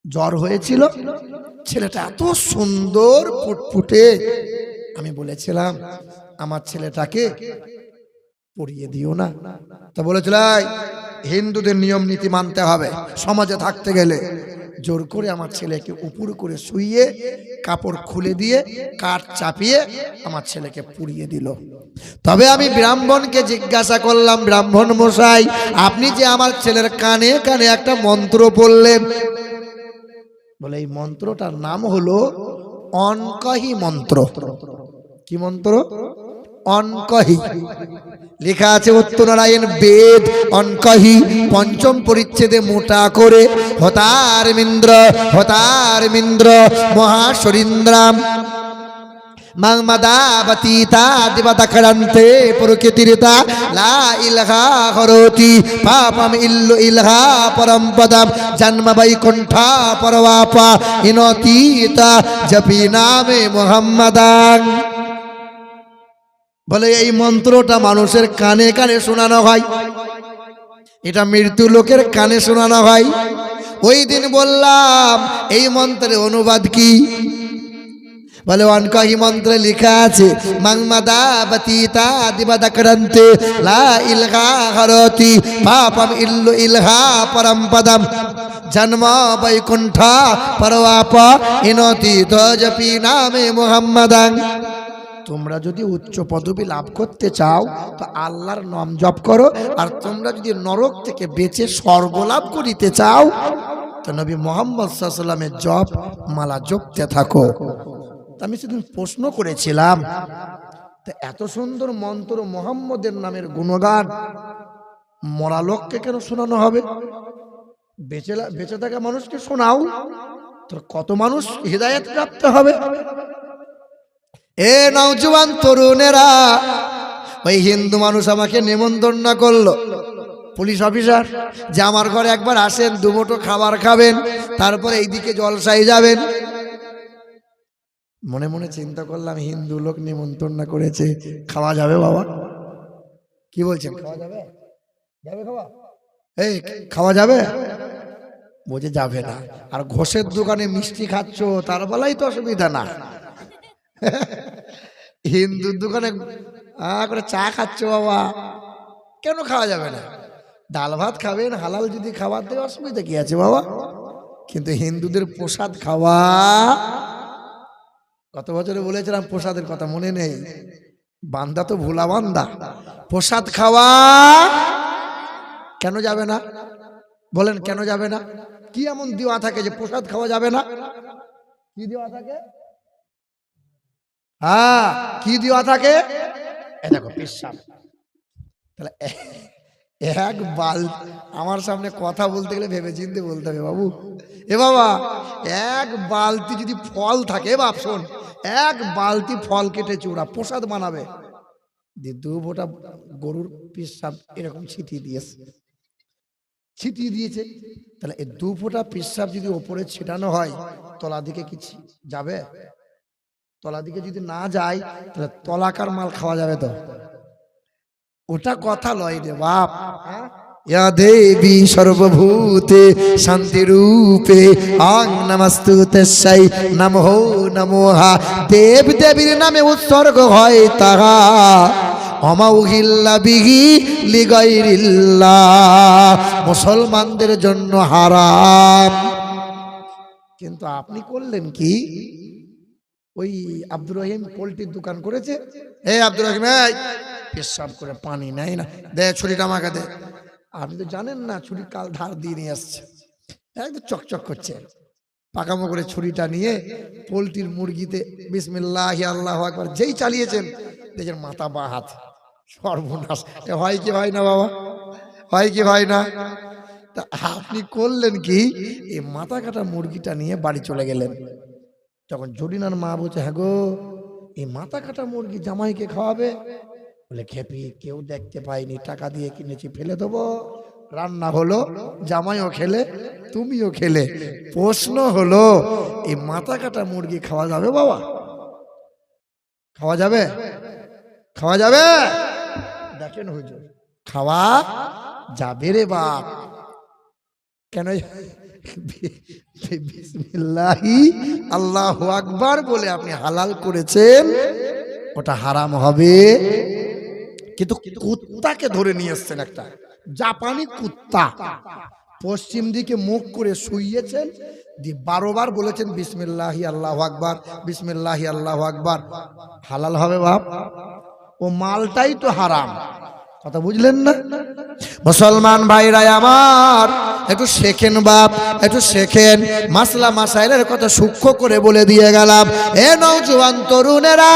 জ্বর হয়েছিল, ছেলেটা এত সুন্দর ফুটফুটে, আমি বলেছিলাম আমার ছেলেটাকে পড়িয়ে দিও না। তা বলেছিল হিন্দুদের নিয়ম নীতি মানতে হবে, সমাজে থাকতে গেলে জোর করে আমার ছেলেকে উপর করে শুইয়ে কাপড় খুলে দিয়ে কাঠ চাপিয়ে আমার ছেলেকে পুড়িয়ে দিল। তবে আমি ব্রাহ্মণকে জিজ্ঞাসা করলাম, ব্রাহ্মণ মশাই, আপনি যে আমার ছেলের কানে কানে একটা মন্ত্র বললেন, বলে এই মন্ত্রটার নাম হলো অনকহি মন্ত্র। কি মন্ত্র? অনকহি। লেখা আছে উত্তরনারায়ণ বেদ অনকহি পঞ্চম পরিচ্ছেদে মোটা করে, হতার মিন্দ্র মহাশরীন্দ্রাম মাংমাদাবতীতা দিবাদাকরন্তে প্রকৃতিরিতা লা ইলহা হরতি পাপম ইল্লু ইলহা পরমপদম জন্ম বৈকুণ্ঠা পরবাপা ইনতীতা জপি নামে মুহাম্মাদান। বলে এই মন্ত্রটা মানুষের কানে কানে শোনানো হয়, এটা মৃত্যু লোকের কানে শোনানো হয়। ওই দিন বললাম এই মন্ত্রের অনুবাদ কি? বলে অনকহি মন্ত্রে লেখা আছে মাংমাদাবতীতা দিবাদাকরন্তে লা ইলহা হরতি পাপম ইল্লু ইলহা পরমপদম জন্ম বৈকুণ্ঠা পরবাপা ইনতীত জপি নামে মুহাম্মাদান। তোমরা যদি উচ্চ পদবি লাভ করতে চাও তো আল্লাহর নাম জপ করো, আর তোমরা যদি নরক থেকে বেঁচে স্বর্গ লাভ করিতে চাও তো নবী মুহাম্মদ সাল্লাল্লাহু আলাইহি ওয়াসাল্লামের জপ মালা জপতে থাকো। আমি সেদিন প্রশ্ন করেছিলাম, তো এত সুন্দর মন্ত্র মুহাম্মদের নামের গুণগান মরা লোককে কেন শোনানো হবে? বেঁচে থাকা মানুষকে শোনাও, তোর কত মানুষ হিদায়াত প্রাপ্ত হবে। এ নওজোয়ান তরুণেরা, ওই হিন্দু মানুষ আমাকে নিমন্ত্রণ করলো, পুলিশ অফিসার, যে আমার ঘরে একবার আসেন, দুমুঠো খাবার খাবেন, তারপরে এইদিকে জলসায় যাবেন। মনে মনে চিন্তা করলাম হিন্দু লোক নিমন্ত্রণ করেছে, খাওয়া যাবে বাবা? কি বলছেন, খাওয়া যাবে? যাবে খাওয়া? এই খাওয়া যাবে? বলছে যাবে না। আর ঘোষের দোকানে মিষ্টি খাচ্ছ, তার বেলায় তো অসুবিধা না। হিন্দুর দোকানে করে চা খাচ্ছ বাবা, কেন খাওয়া যাবে না? ডাল ভাত খাবেন, হালাল যদি খাবার দেয় অসুবিধা কি আছে বাবা? কিন্তু হিন্দুদের প্রসাদ খাওয়া, কত বছরে বলেছিলাম প্রসাদের কথা মনে নেই, বান্দা তো ভোলা বান্দা। প্রসাদ খাওয়া কেন যাবে না বলেন? কেন যাবে না? কি এমন দেওয়া থাকে যে প্রসাদ খাওয়া যাবে না? কি দেওয়া থাকে? হ্যাঁ, কি দেওয়া থাকে? এ দেখো পেশাব। তাহলে এক বালতি, আমার সামনে কথা বলতে গেলে ভেবে চিন্তে বলতে হবে বাবু। এ বাবা, এক বালতি যদি ফল থাকে, বাপ শোন, এক বালতি ফল কেটেছে, ওরা প্রসাদ বানাবে, দু ফোঁটা গরুর পেশাব এরকম ছিটিয়ে দিয়েছে। তাহলে এই দু ফোঁটা পেশাব যদি ওপরে ছিটানো হয়, তলা দিকে কি যাবে? তলা দিকে যদি না যায় তাহলে তলাকার মাল খাওয়া যাবে তো? ওটা কথা লয় রে বাপ। ইয়া দেবী সর্বভূতে শান্তি রূপে আং নমস্তুতেস্যৈ নমো নমোহা। দেব দেবীর নামে উৎসর্গ হয় তাহা, অমাউহিল্লা বিহি লিগাইরিল্লাহ, মুসলমানদের জন্য হারাম। কিন্তু আপনি করলেন কি? ওই আব্দুর রহিম পোল্ট্রির দোকান করেছে, আব্দুর রহিম পেশাব করে পানি নেয় না, দে ছুরিটা আমাকে দে। আপনি তো জানেন না ছুরি কাল ধার দিয়ে নিয়ে আসছে, একদম চকচক করছে, পাকামো করে ছুরিটা নিয়ে পোল্ট্রির মুরগিতে বিসমিল্লাহি আল্লাহু আকবার যেই চালিয়েছেন, দেখেন মাথা বাঁ হাত, সর্বনাশ। হয় কি হয় না বাবা? হয় কি হয় না? তা আপনি করলেন কি? এই মাথা কাটা মুরগিটা নিয়ে বাড়ি চলে গেলেন। তখন জরিনার মা বলছে, হ্যাঁ গো, এই মাথা কাটা মুরগি জামাইকে খাওয়াবে? বলে খেপি, কেউ দেখতে পাইনি, টাকা দিয়ে কিনেছি, ফেলে দেবো। রান্না হলো, জামাইও খেলে, তুমিও খেলে। প্রশ্ন হলো, এই মাথা কাটা মুরগি খাওয়া যাবে বাবা? খাওয়া যাবে? খাওয়া যাবে? দেখেন হুজুর, খাওয়া যাবে রে বাপ। কেন? বিসমিল্লাহি আল্লাহু আকবার বলে আপনি হালাল করেছেন, ওটা হারাম হবে। কিন্তু কুত্তাকে ধরে নিয়ে এসছেন, একটা জাপানি কুত্তা, পশ্চিম দিকে মুখ করে শুইয়েছেন, দিয়ে 12 বার বলেছেন বিসমিল্লাহি আল্লাহু আকবার, বিসমিল্লাহি আল্লাহু আকবার। হালাল হবে বাপ? ও মালটাই তো হারাম। কথা বুঝলেন না? মুসলমান ভাইরা আমার, একটু শেখেন বাপ, একটু শেখেন। মাসলা মাসাইলের কথা সূক্ষ্ম করে বলে দিয়ে গেলাম। এ নওজোয়ান তরুণেরা,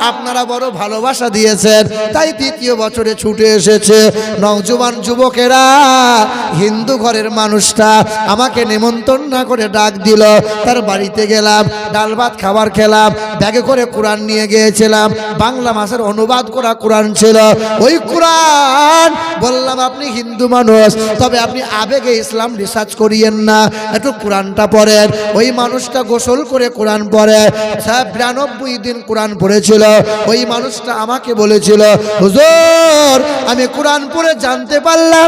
আপনারা বড় ভালোবাসা দিয়েছেন, তাই 3য় বছরে ছুটে এসেছে। নওজোয়ান যুবকেরা, হিন্দু ঘরের মানুষটা আমাকে নিমন্ত্রণ না করে ডাক দিল, তার বাড়িতে গেলাম, ডাল ভাত খাবার খেলাম, ব্যাগে করে কোরআন নিয়ে গিয়েছিলাম, বাংলা ভাষার অনুবাদ করা কোরআন ছিল। ওই কোরআন বললাম, আপনি হিন্দু মানুষ, তবে আপনি আবেগে ইসলাম রিসার্চ করিয়েন না, একটু কোরআনটা পড়েন। ওই মানুষটা গোসল করে কোরআন পড়ে, 92 দিন কোরআন পড়েছিল। ওই মানুষটা আমাকে বলেছিল, হুজুর আমি কোরআন পড়ে জানতে পারলাম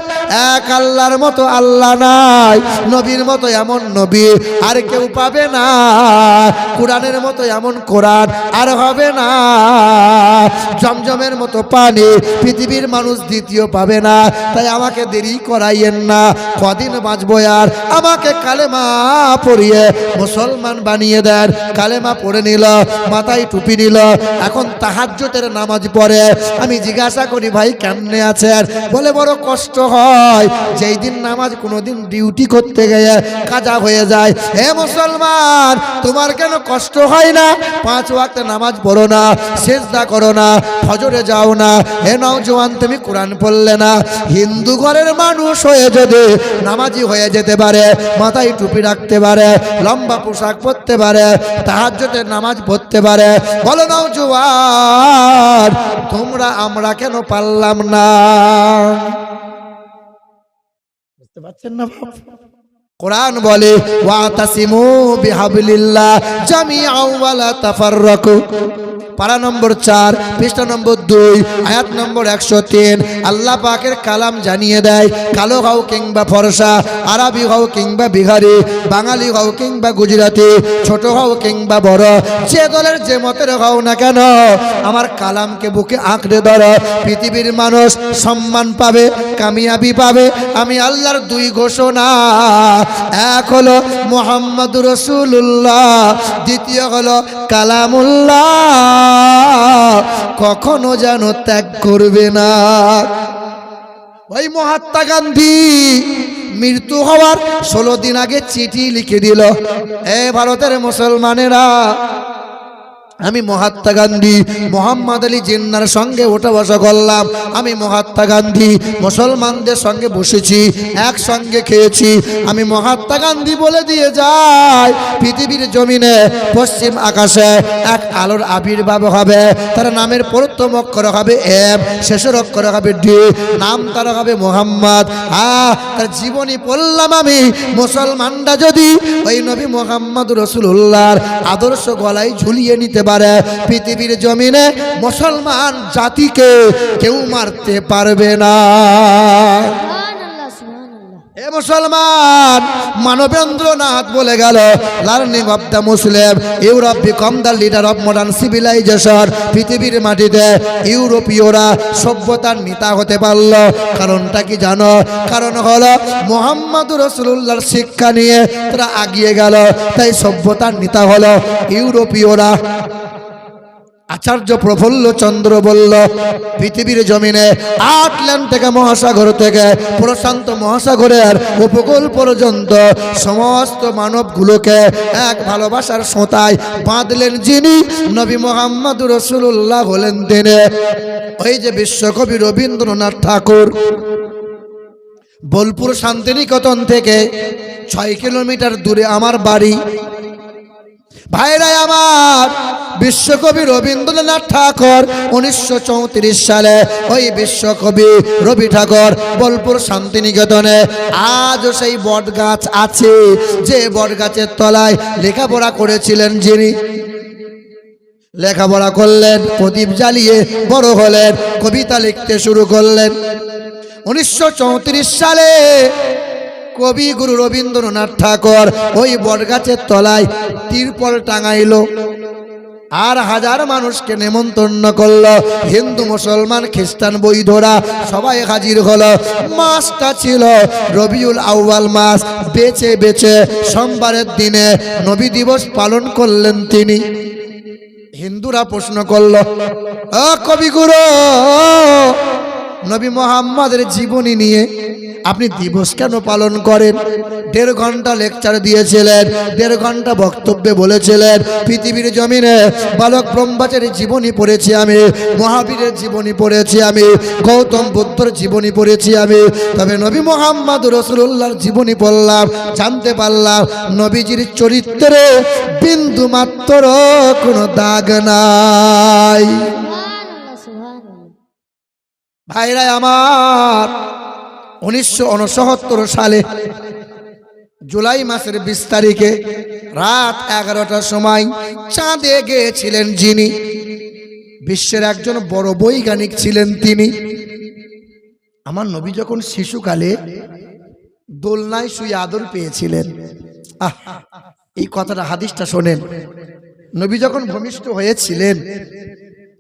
এক আল্লাহর মতো আল্লাহ নাই, নবীর মতো এমন নবী আর কেউ পাবে না, কোরআনের মতো এমন কোরআন আর হবে না, জমজমের মতো পানি পৃথিবীর মানুষ দ্বিতীয় পাবে না। তাই আমাকে দেরি করাইয়েন না, কদিন বাঁচবো আর, আমাকে কালেমা পড়িয়ে মুসলমান বানিয়ে দেন। কালেমা পড়ে নিল, মাথায় টুপি নিল, এখন তাহাজ্জুদের নামাজ পড়ে। আমি জিজ্ঞাসা করি, ভাই কেমনে আছেন? বলে, বড় কষ্ট হয়, যেই দিন নামাজ কোনোদিন ডিউটি করতে গিয়ে কাজা হয়ে যায়। হে মুসলমান, তোমার কেন কষ্ট হয় না? 5 ওয়াক্ত নামাজ পড়ো না, সিজদা করো না, ফজরে যাও না। হে নওজোয়ান, তুমি কোরআন পড়লে না? হিন্দু ঘরের মানুষ হয়ে যদি নামাজি হয়ে যেতে পারে, মাথায় টুপি রাখতে পারে, লম্বা পোশাক পরতে পারে, তাহাজ্জুদের নামাজ পড়তে পারে, বলো নওজোয়ান তোমরা আমরা কেন পারলাম না? বুঝতে পারছেন না বাপ? কোরআন বলে, ওয়াতাসিমু বিহাবলিল্লাহ জামিআন ওয়া লা তাফাররাকু। পারা নম্বর 4, পৃষ্ঠা নম্বর 2, আয়াত নম্বর 103। আল্লাহ পাকের কালাম জানিয়ে দেয়, কালো হও কিংবা ফর্সা, আরবি হও কিংবা বিহারি, বাঙালি হও কিংবা গুজরাটি, ছোট হও কিংবা বড়, যে দলের যে মতের হও না কেন, আমার কালামকে বুকে আঁকড়ে ধরো, পৃথিবীর মানুষ সম্মান পাবে, কামিয়াবি পাবে। আমি আল্লাহর 2 ঘোষণা, এক হলো মুহাম্মাদুর রাসূলুল্লাহ, দ্বিতীয় হলো কালামুল্লাহ, কখনো যেন ত্যাগ করবে না। ওই মহাত্মা গান্ধী মৃত্যু হওয়ার 16 দিন আগে চিঠি লিখে দিল, এ ভারতের মুসলমানেরা, আমি মহাত্মা গান্ধী মোহাম্মদ আলী জিন্নার সঙ্গে ওঠা বসা করলাম, আমি মহাত্মা গান্ধী মুসলমানদের সঙ্গে বসেছি, একসঙ্গে খেয়েছি। আমি মহাত্মা গান্ধী বলে দিয়ে যাই, পৃথিবীর জমিনে পশ্চিম আকাশে এক আলোর আবির্ভাব হবে, তার নামের প্রথম অক্ষর হবে এম, শেষের অক্ষর হবে ডি, নাম তার হবে মোহাম্মদ। তার জীবনী পড়লাম আমি। মুসলমানরা যদি ওই নবী মোহাম্মদ রাসূলুল্লাহর আদর্শ গলায় ঝুলিয়ে নিতে পারে, পৃথিবীর জমিনে মুসলমান জাতিকে কেউ মারতে পারবে না। এ মুসলমান, মানবেন্দ্রনাথ বলে গেল, learning of the Muslim Europe become the leader of modern civilisation. পৃথিবীর মাটিতে ইউরোপীয়রা সভ্যতার নেতা হতে পারল, কারণটা কি জানো? কারণ হলো মুহাম্মদুর রাসূলুল্লাহর শিক্ষা নিয়ে তারা এগিয়ে গেল, তাই সভ্যতার নেতা হলো ইউরোপীয়রা। আচার্য প্রফুল্ল চন্দ্র বলল, পৃথিবীর জমিনে আটলান্টিক মহাসাগর থেকে প্রশান্ত মহাসাগরের উপকূল পর্যন্ত সমস্ত মানবগুলোকে এক ভালোবাসার সোঁতায় বাঁধলেন যিনি, নবী মুহাম্মদুর রাসূলুল্লাহ হলেন তিনি। ওই যে বিশ্বকবি রবীন্দ্রনাথ ঠাকুর, বোলপুর শান্তিনিকেতন থেকে 6 কিলোমিটার দূরে আমার বাড়ি। ভাইরা আমার, বিশ্বকবি রবীন্দ্রনাথ ঠাকুর 1934 সালে ওই বিশ্বকবি রবি ঠাকুর বোলপুর শান্তিনিকেতনে আজও সেই বট গাছ আছে, যে বট গাছের তলায় লেখাপড়া করেছিলেন যিনি। লেখাপড়া করলেন, প্রদীপ জ্বালিয়ে বড় হলেন, কবিতা লিখতে শুরু করলেন। 1934 সালে কবিগুরু রবীন্দ্রনাথ ঠাকুর ওই বটগাছের তলায় তিরপল টাঙাইলো আর হাজার মানুষকে নেমন্তন্ন করলো। হিন্দু মুসলমান খ্রিস্টান বৈধরা সবাই হাজির হলো। মাসটা ছিল রবিউল আউয়াল মাস। বেছে বেছে সোমবারের দিনে নবী দিবস পালন করলেন তিনি। হিন্দুরা প্রশ্ন করলো, ও কবিগুরু, নবী মুহাম্মদের জীবনী নিয়ে আপনি দিবস কেন পালন করেন? 1.5 ঘন্টা লেকচার দিয়েছিলেন, 1.5 ঘন্টা বক্তব্যে বলেছিলেন পৃথিবীর জমিনে বালক ব্রহ্মচারীর জীবনী পড়েছি আমি, মহাবীরের জীবনী পড়েছি আমি, গৌতম বুদ্ধর জীবনী পড়েছি আমি, তবে নবী মুহাম্মদ রাসূলুল্লাহর জীবনী পড়লাম, জানতে পারলাম নবীজির চরিত্রে বিন্দু মাত্র কোনো দাগ নাই। ভাইরা আমার, 1969 সালে জুলাই মাসের 20 তারিখে রাত 11টার সময় চাঁদে গিয়েছিলেন যিনি, বিশ্বের একজন বড় বৈজ্ঞানিক ছিলেন তিনি। আমার নবী যখন শিশুকালে দোলনায় শুয়ে আদর পেয়েছিলেন, এই কথাটা হাদিসটা শোনেন। নবী যখন ভূমিষ্ঠ হয়েছিলেন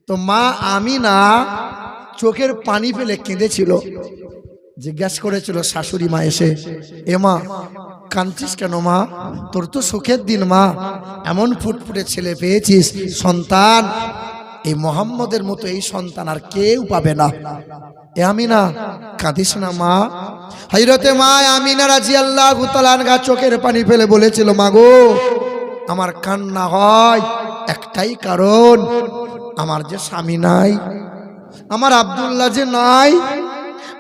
তো মা আমিনা চোখের পানি ফেলে কেঁদেছিল। জিজ্ঞাসা করেছিল শাশুড়ি মা এসে, এ মা কাঁদছিস কেন মা? তোর তো সুখের দিন মা, এমন ফুটফুটে ছেলে পেয়েছিস, সন্তান, এই মোহাম্মদের মতো এই সন্তান আর কেউ পাবে না। এ আমিনা কাঁদিস না মা। হযরতে মা আমিনা রাদিয়াল্লাহু তাআলা আনহা চোখের পানি ফেলে বলেছিল, মা গো, আমার কান্না হয় একটাই কারণ, আমার যে স্বামী নাই, আমার আব্দুল্লাহ যে নাই,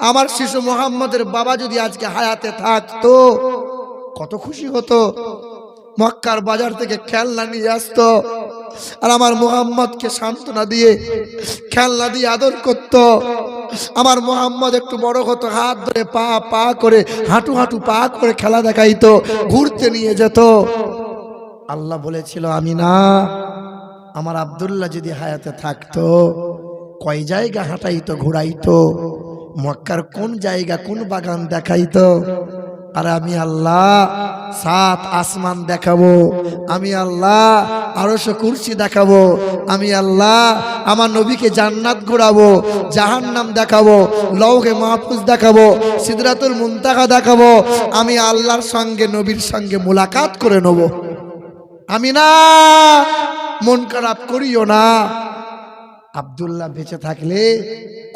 আমার শিশু মোহাম্মদের বাবা যদি আজকে হায়াতে থাকতো কত খুশি হতো। মক্কার বাজার থেকে খেলনা নিয়ে আসতো আর আমার মোহাম্মদকে সান্ত্বনা দিয়ে খেলনা দিয়ে আদর করত। আমার মোহাম্মদ একটু বড় হতো, হাত ধরে পা পা করে হাঁটু হাঁটু পা করে খেলা দেখাইতো, ঘুরতে নিয়ে যেত। আল্লাহ বলেছিল, আমিনা, আমার আব্দুল্লাহ যদি হায়াতে থাকতো কয় জায়গা হাঁটাইতো, ঘুরাইতো, মক্কার কোন জায়গা কোন বাগান দেখাইতো। আর আমি আল্লাহ 7 আসমান দেখাবো, আমি আল্লাহ আরশ কুরসি দেখাবো, আমি আল্লাহ আমার নবীকে জান্নাত ঘোরাবো, জাহান্নাম দেখাবো, লৌহে মাহফুজ দেখাবো, সিদরাতুল মুনতাহা দেখাবো। আমি আল্লাহর সঙ্গে নবীর সঙ্গে মোলাকাত করে নেব। আমি না, মন খারাপ করিও না। আব্দুল্লাহ বেঁচে থাকলে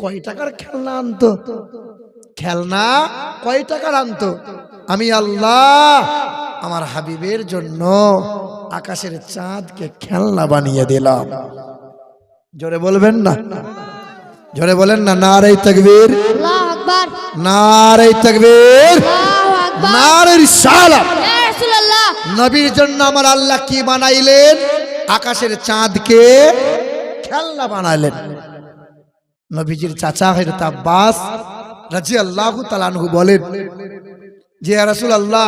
কয় টাকার খেলনা আনতো? খেলনা কয় টাকার আনতো? আমি আল্লাহ আমার হাবিবের জন্য আকাশের চাঁদকে খেলনা বানিয়ে দিলাম। জোরে বলবেন না, জোরে বলেন না, নারে তাকবীর, আল্লাহু আকবার, নারে তাকবীর, আল্লাহু আকবার, নারে রিসালাত। ইয়া রাসূলুল্লাহ, নবীর জন্য আমার আল্লাহ কি বানাইলেন? আকাশের চাঁদকে খেলনা বানাইলেন। নবীজির চাচা হযরত আব্বাস রাদিয়াল্লাহু তাআলা আনহু বলেন যে, ইয়া রাসূলুল্লাহ,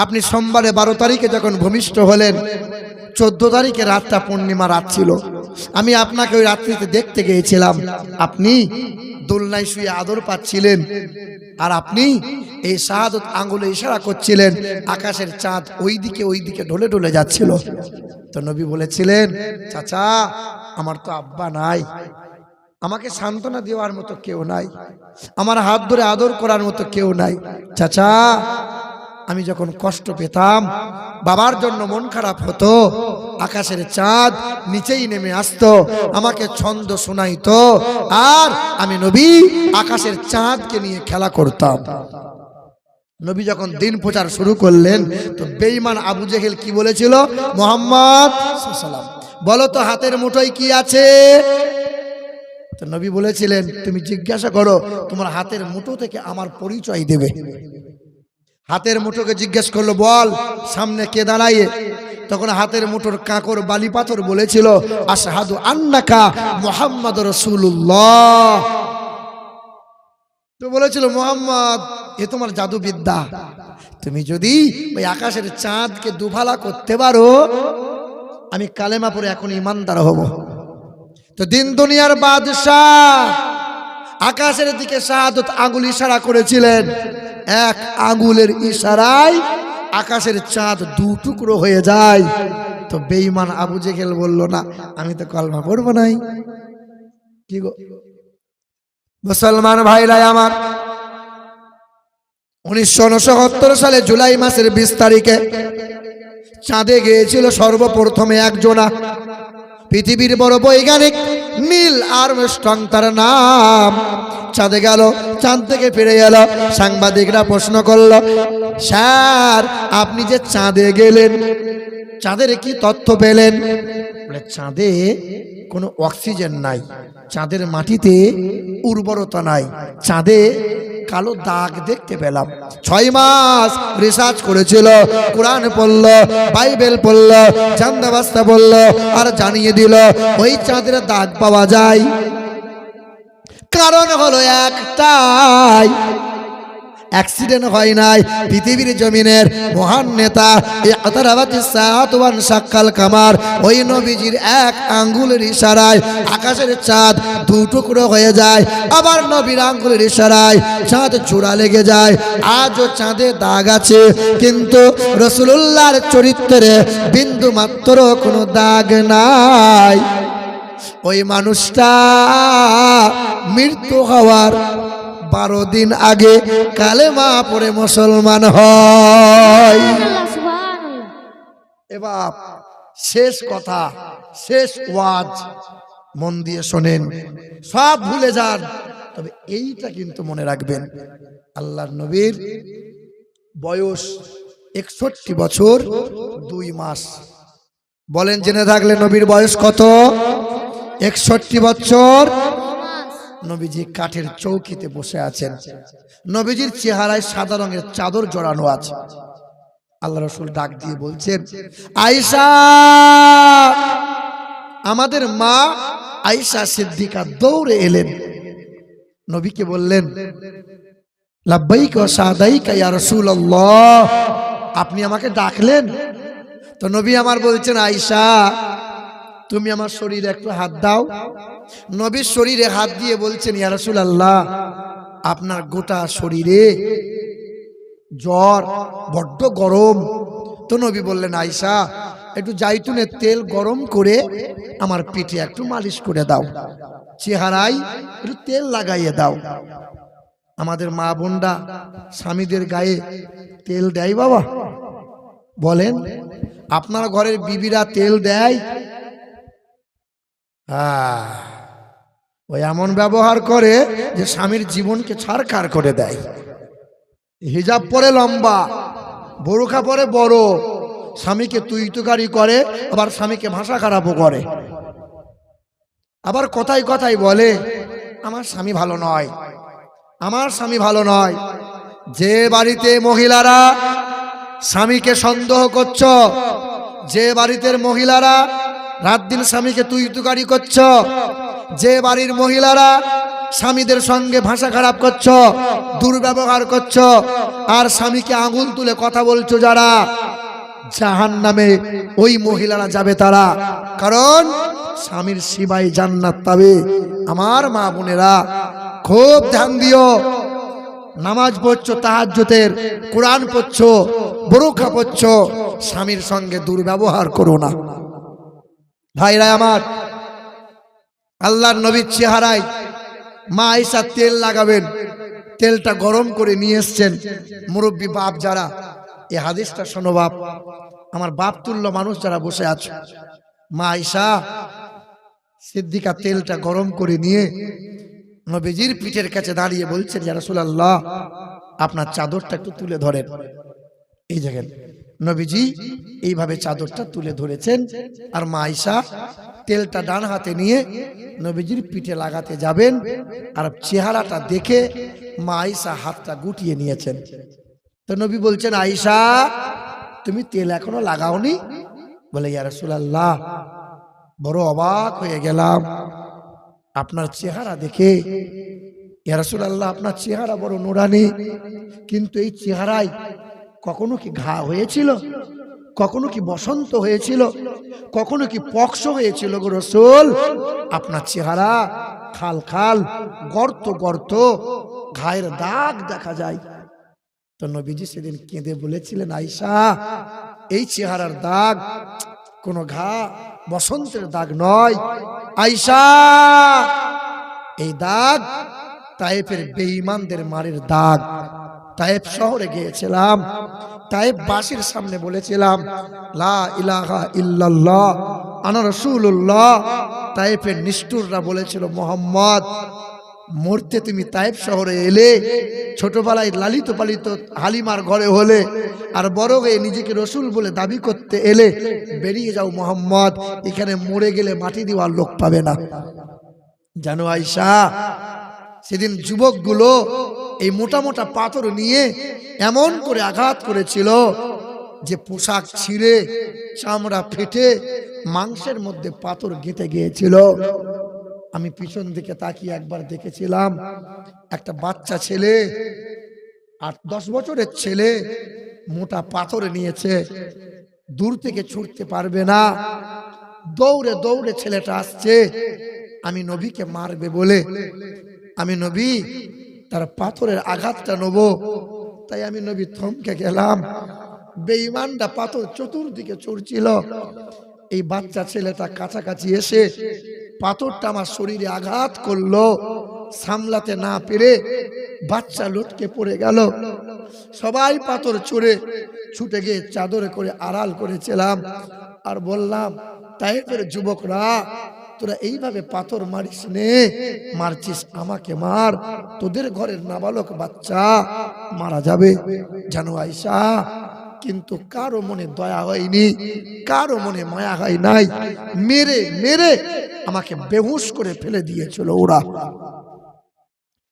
আপনি সোমবারে 12 তারিখে যখন ভূমিষ্ঠ হলেন, 14 তারিখে রাতটা পূর্ণিমা রাত ছিল, আমি আপনাকে ওই রাত্রিতে দেখতে গিয়েছিলাম। আপনি দোলনায় শুয়ে আদর পাচ্ছিলেন আর আপনি এই শাহাদত আঙ্গুলে ইশারা করছিলেন, আকাশের চাঁদ ওইদিকে ওইদিকে ঢলে ঢলে যাচ্ছিল। তো নবী বলেছিলেন, চাচা, আমার তো আব্বা নাই, আমাকে সান্ত্বনা দেওয়ার মতো কেউ নাই, আমার হাত ধরে আদর করার মতো কেউ নাই। চাচা, আমি যখন কষ্ট পেতাম, বাবার জন্য মন খারাপ হতো, আকাশের চাঁদ নিচেই নেমে আসতো, আমাকে ছন্দ শোনাইতো, আর আমি নবী আকাশের চাঁদকে নিয়ে খেলা করতাম। নবী যখন দিন প্রচার শুরু করলেন তো বেঈমান আবু জেহেল কি বলেছিল? মুহাম্মদ সাল্লাল্লাহু আলাইহি ওয়াসাল্লাম, বলো তো হাতের মুঠোয় কি আছে? তো নবী বলেছিলেন, তুমি জিজ্ঞাসা করো, তোমার হাতের মুঠো থেকে আমার পরিচয় দেবে। হাতের মুঠোকে জিজ্ঞেস করলো, বল সামনে কে দাঁড়ায়? তখন হাতের মুঠোর কাঁকর বালি পাথর বলেছিল, আশহাদু আন্নাকা মুহাম্মাদুর রাসূলুল্লাহ। তো বলেছিল, মুহাম্মদ, এ তোমার জাদু বিদ্যা, তুমি যদি ওই আকাশের চাঁদকে দুভালা করতে পারো, আমি কালেমা পড়ে এখন ইমানদার হব। তো দিন দুনিয়ার বাদশাহ আকাশের দিকে শাহাদত আঙ্গুল ইশারা করেছিলেন, এক আঙ্গুলের ইশারায় আকাশের চাঁদ দু টুকরো হয়ে যায়। তো বেঈমান আবু জেহেল বলল, না আমি তো কলমা পড়বো নাই। কি গো মুসলমান ভাইরা আমার, 1969 সালে জুলাই মাসের 20 তারিখে চাঁদে গিয়েছিল সর্বপ্রথমে একজনা, পৃথিবীর বড় বৈজ্ঞানিক নীল আর্মস্ট্রং তার নাম। চাঁদে গেল, চাঁদ থেকে ফিরে গেল। সাংবাদিকরা প্রশ্ন করল, স্যার আপনি যে চাঁদে গেলেন, চাঁদের কি তথ্য পেলেন? বলে, চাঁদে কোনো অক্সিজেন নাই, চাঁদের মাটিতে উর্বরতা নাই, চাঁদে কালো দাগ দেখতে পেলাম। 6 মাস রিসার্চ করেছিল, কোরআন পড়ল, বাইবেল পড়ল, চাঁদাবাস্তা পড়ল, আর জানিয়ে দিল ওই চাঁদের দাগ পাওয়া যায়। কারণ হলো একটাই, অ্যাক্সিডেন্ট হয় নাই। পৃথিবীর জমিনের মহান নেতা সাক্কাল কামার, ওই নবীজির এক আঙ্গুলের ইশারায় আকাশের চাঁদ দু টুকরো হয়ে যায়, আবার নবীর আঙ্গুলের ইশারায় চাঁদ চূড়া লেগে যায়। আজও চাঁদে দাগ আছে, কিন্তু রাসূলুল্লাহর চরিত্রে বিন্দু মাত্র কোনো দাগ নাই। ওই মানুষটা মৃত্যু হওয়ার 12 দিন আগে কালেমা পড়ে মুসলমান হয়। এবার শেষ কথা, শেষ ওয়াজ, মন দিয়ে শোনেন, সব ভুলে যান, তবে এইটা কিন্তু মনে রাখবেন, আল্লাহর নবীর বয়স 61 বছর 2 মাস। বলেন জেনে থাকলে নবীর বয়স কত? 61 বছর। নবীজি কাঠের চৌকিতে বসে আছেন, নবীজির চেহারায় সাদা রঙের চাদর জড়ানো আছে। আল্লাহ রাসূল ডাক দিয়ে বলছেন, আয়েশা। আমাদের মা আয়েশা সিদ্দিকা দৌড়ে এলেন, নবীকে বললেন, লাব্বাইক ওয়া সাদাইকা ইয়া রাসূলুল্লাহ, আপনি আমাকে ডাকলেন? তো নবী আমার বলছেন, আয়েশা তুমি আমার শরীরে একটু হাত দাও। নবীর শরীরে হাত দিয়ে বলছেন, ইয়া রাসূলুল্লাহ আপনার গোটা শরীরে জ্বর, বড্ড গরম। তো নবী বললেন, আয়েশা একটু জাইতুনের তেল গরম করে আমার পিঠে একটু মালিশ করে দাও, চেহারায় একটু তেল লাগাইয়ে দাও। আমাদের মা বোনরা স্বামীদের গায়ে তেল দেয় বাবা? বলেন, আপনার ঘরের বিবিরা তেল দেয়? ওই এমন ব্যবহার করে যে স্বামীর জীবনকে ছারখার করে দেয়। হিজাব পরে লম্বা, বোরখা পরে বড়, স্বামীকে তুই তুকারি করে, আবার স্বামীকে ভাষা খারাপও করে, আবার কথায় কথায় বলে আমার স্বামী ভালো নয়, আমার স্বামী ভালো নয়। যে বাড়িতে মহিলারা স্বামীকে সন্দেহ করছ, যে বাড়িতে মহিলারা রাত দিন স্বামীকে তুই তুকারি করছ, যে বাড়ির মহিলারা স্বামীদের সঙ্গে ভাষা খারাপ করছ, দুর্ব্যবহার করছ, আর স্বামীকে আঙুল তুলে কথা বলছো, যারা জাহান্নামে ওই মহিলারা যাবে তারা, কারণ স্বামীর সিবাই জান্নাত পাবে। আমার মা বোনেরা খুব ধ্যান দিও, নামাজ পড়ছো, তাহাজ্জুদের কোরআন পড়ছো, বোরখা পড়ছো, স্বামীর সঙ্গে দুর্ব্যবহার করো না। ভাইরা আমার, আল্লাহর নবীর চেহারায় মা আয়েশা তেল লাগাবেন, তেলটা গরম করে নিয়ে এসছেন। মুরব্বী বাপ যারা, এই হাদিসটা শোনো বাপ, আমার বাপ তুল্য মানুষ যারা বসে আছে, মা আয়েশা সিদ্দিকা তেলটা গরম করে নিয়ে নবীজির পিঠের কাছে দাঁড়িয়ে বলছেন, ইয়া রাসূলুল্লাহ আপনার চাদরটা একটু তুলে ধরেন। এই দেখেন নবীজি এইভাবে চাদরটা তুলে ধরেছেন, আর মা আয়েশা তেলটা ডান হাতে নিয়ে নবীজির পিঠে লাগাতে যাবেন, আর চেহারাটা দেখে মা আয়েশা হাতটা গুটিয়ে নিয়েছেন। তো নবী বলছেন, আয়েশা তুমি তেল এখনো লাগাওনি? বলে, ইয়া রাসূলুল্লাহ বড় অবাক হয়ে গেলাম আপনার চেহারা দেখে। ইয়া রাসূলুল্লাহ আপনার চেহারা বড় নুরানি, কিন্তু এই চেহারায় কখনো কি ঘা হয়েছিল? কখনো কি বসন্ত হয়েছিল? কখনো কি পক্স হয়েছিল গো রাসূল? আপনার চেহারা খাল খাল, গর্ত গর্ত, ঘায়ের দাগ দেখা যায়। তো নবীজি সেদিন কেঁদে বলেছিলেন, আয়েশা, এই চেহারার দাগ কোনো ঘা বসন্তের দাগ নয়, আয়েশা এই দাগ তায়েফের বেঈমানদের মারের দাগ। তায়েফ শহরে গিয়েছিলাম, তায়েফ বাসীর সামনে বলেছিলাম, লা ইলাহা ইল্লাল্লাহ আনা রাসূলুল্লাহ। তায়েফের নিষ্ঠুররা বলেছিল, মোহাম্মদ মরতে তুমি তায়েফ শহরে এলে, ছোটবেলায় লালিত পালিত হালিমার ঘরে হলে, আর বড় হয়ে নিজেকে রসুল বলে দাবি করতে এলে, বেরিয়ে যাও মোহাম্মদ, এখানে মরে গেলে মাটি দেওয়ার লোক পাবে না। জানো আয়েশা, সেদিন যুবকগুলো এই মোটা মোটা পাথর নিয়ে এমন করে আঘাত করেছিল যে পোশাক ছিঁড়ে চামড়া ফেটে মাংসের মধ্যে পাথর গেঁথে গিয়েছিল। আমি পিছন দিকে তাকিয়ে একবার দেখেছিলাম, একটা বাচ্চা ছেলে, 8-10 বছরের ছেলে, মোটা পাথর নিয়েছে, দূর থেকে ছুটতে পারবে না, দৌড়ে দৌড়ে ছেলেটা আসছে আমি নবীকে মারবে বলে। আমি নবী তার পাথরের আঘাতটা নেব, তাই আমি নবী থমকে গেলাম। বেঈমানটা পাথর চতুর্দিকে ছুড়ছিল, এই বাচ্চা ছেলেটা কাছাকাছি এসে পাথরটা আমার শরীরে আঘাত করলো, সামলাতে না পেরে বাচ্চা লটকে পড়ে গেল। সবাই পাথর ছুঁড়ে ছুটে গিয়ে চাদরে করে আড়াল করেছিলাম, আর বললাম, তায়েফের যুবকরা, তোরা এইভাবে পাথর মারিস নে, মারছিস আমাকে মার, তোদের ঘরের নাবালক বাচ্চা মারা যাবে। জানো আয়েশা, কিন্তু কারো মনে দয়া হয়নি, কারো মনে মায়া হয় নাই, মেরে মেরে আমাকে বেহুশ করে ফেলে দিয়েছিল ওরা।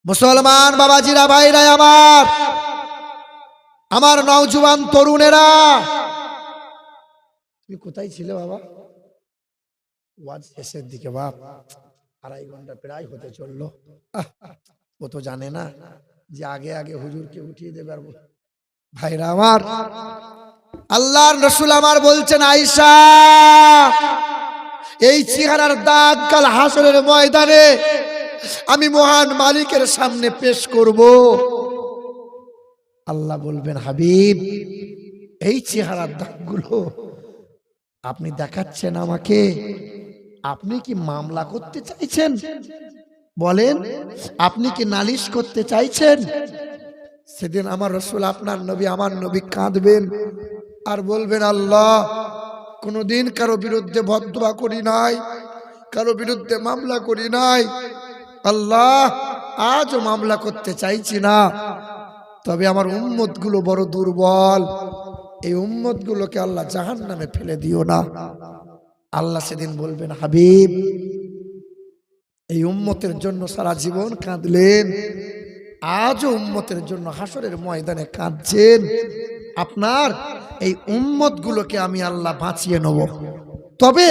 মুসলমান বাবাজিরা, ভাইরা আমার নওজোয়ান তরুণেরা, তুমি কোথায় ছিলে বাবা? ওয়াজ শেষের দিকে, বাপ 2.5 ঘন্টা প্রায় হতে চললো। ও তো জানে না যে আগে আগে হুজুরকে উঠিয়ে দেবে। আর ভাইরা আমার, আল্লাহর রাসূল আমার বলছেন, আয়েশা এই চেহারার দাগ কাল হাসরের ময়দানে আমি মহান মালিকের সামনে পেশ করব। আল্লাহ বলবেন, হাবিব এই চেহারার দাগগুলো আপনি দেখাচ্ছেন আমাকে, আপনি কি মামলা করতে চাইছেন? বলেন, আপনি কি নালিশ করতে চাইছেন? সেদিন আমার রাসূল, আপনার নবী, আমার নবী কাঁদবেন আর বলবেন, আল্লাহ কোনদিন কারো বিরুদ্ধে বদদুয়া করি নাই, কারো বিরুদ্ধে মামলা করি নাই, আল্লাহ আজও মামলা করতে চাইছি না, তবে আমার উম্মত গুলো বড় দুর্বল, এই উম্মত গুলোকে আল্লাহ জাহান্নামে ফেলে দিও না। আল্লাহ সেদিন বলবেন, হাবিব এই উম্মতের জন্য সারা জীবন কাঁদলেন, আজও উম্মতের জন্য হাসরের ময়দানে কাঁদছেন, আপনার এই উম্মত গুলোকে আমি আল্লাহ বাঁচিয়ে নেব, তবে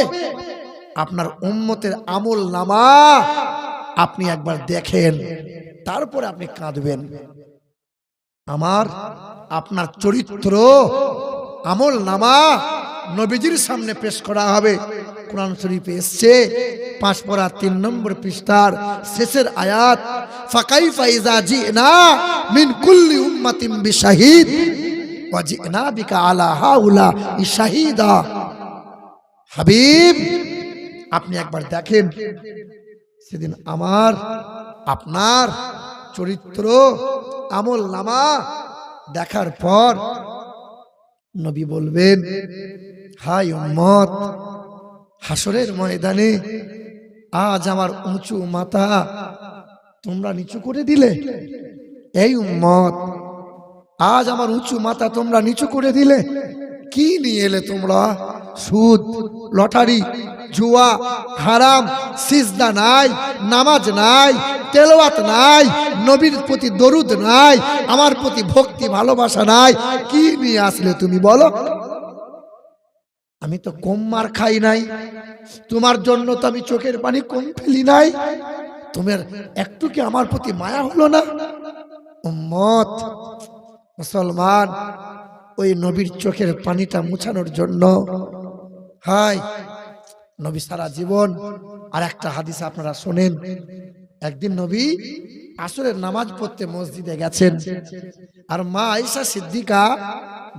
আপনার উম্মতের আমল নামা আপনি একবার দেখেন, তারপরে আপনি কাঁদবেন। আমার আপনার চরিত্র আমল নামা নবীজির সামনে পেশ করা হবে। কোরআন শরীফে এসেছে 5 পারা 3 নম্বর পৃষ্ঠার শেষের আয়াত, ফাকাইফা ইযা জিনা মিন কুল্লি উম্মাতিন বিশাহিদ ওয়া জিনা বিকা আলা হাউলা শাহিদা। হাবিব আপনি একবার দেখেন, সেদিন আমার আপনার চরিত্র আমল নামা দেখার পর নবী বলবেন, হায় উম্মত, হাসরের ময়দানে আজ আমার উঁচু মাথা তোমরা নিচু করে দিলে। এই উম্মত, আজ আমার উঁচু মাথা তোমরা নিচু করে দিলে। কি নিয়ে এলে তোমরা? সুদ, লটারি, জুয়া, হারাম, সিজদা নাই, নামাজ নাই, তেলাওয়াত নাই, নবীর প্রতি দরুদ নাই, আমার প্রতি ভক্তি ভালোবাসা নাই। কি নিয়ে আসলে তুমি বলো? আমি তো কম মার খাই নাই, তোমার জন্য তো আমি চোখের পানি কম ফেলি নাই, তোমার একটু কি আমার প্রতি মায়া হলো না? উম্মত মুসলমান, ওই নবীর চোখের পানিটা মুছানোর জন্য হায় নবী সারা জীবন। আর একটা হাদিস আপনারা শোনেন, একদিন নবী আসরের নামাজ পড়তে মসজিদে গেছেন, আর মা আয়েশা সিদ্দিকা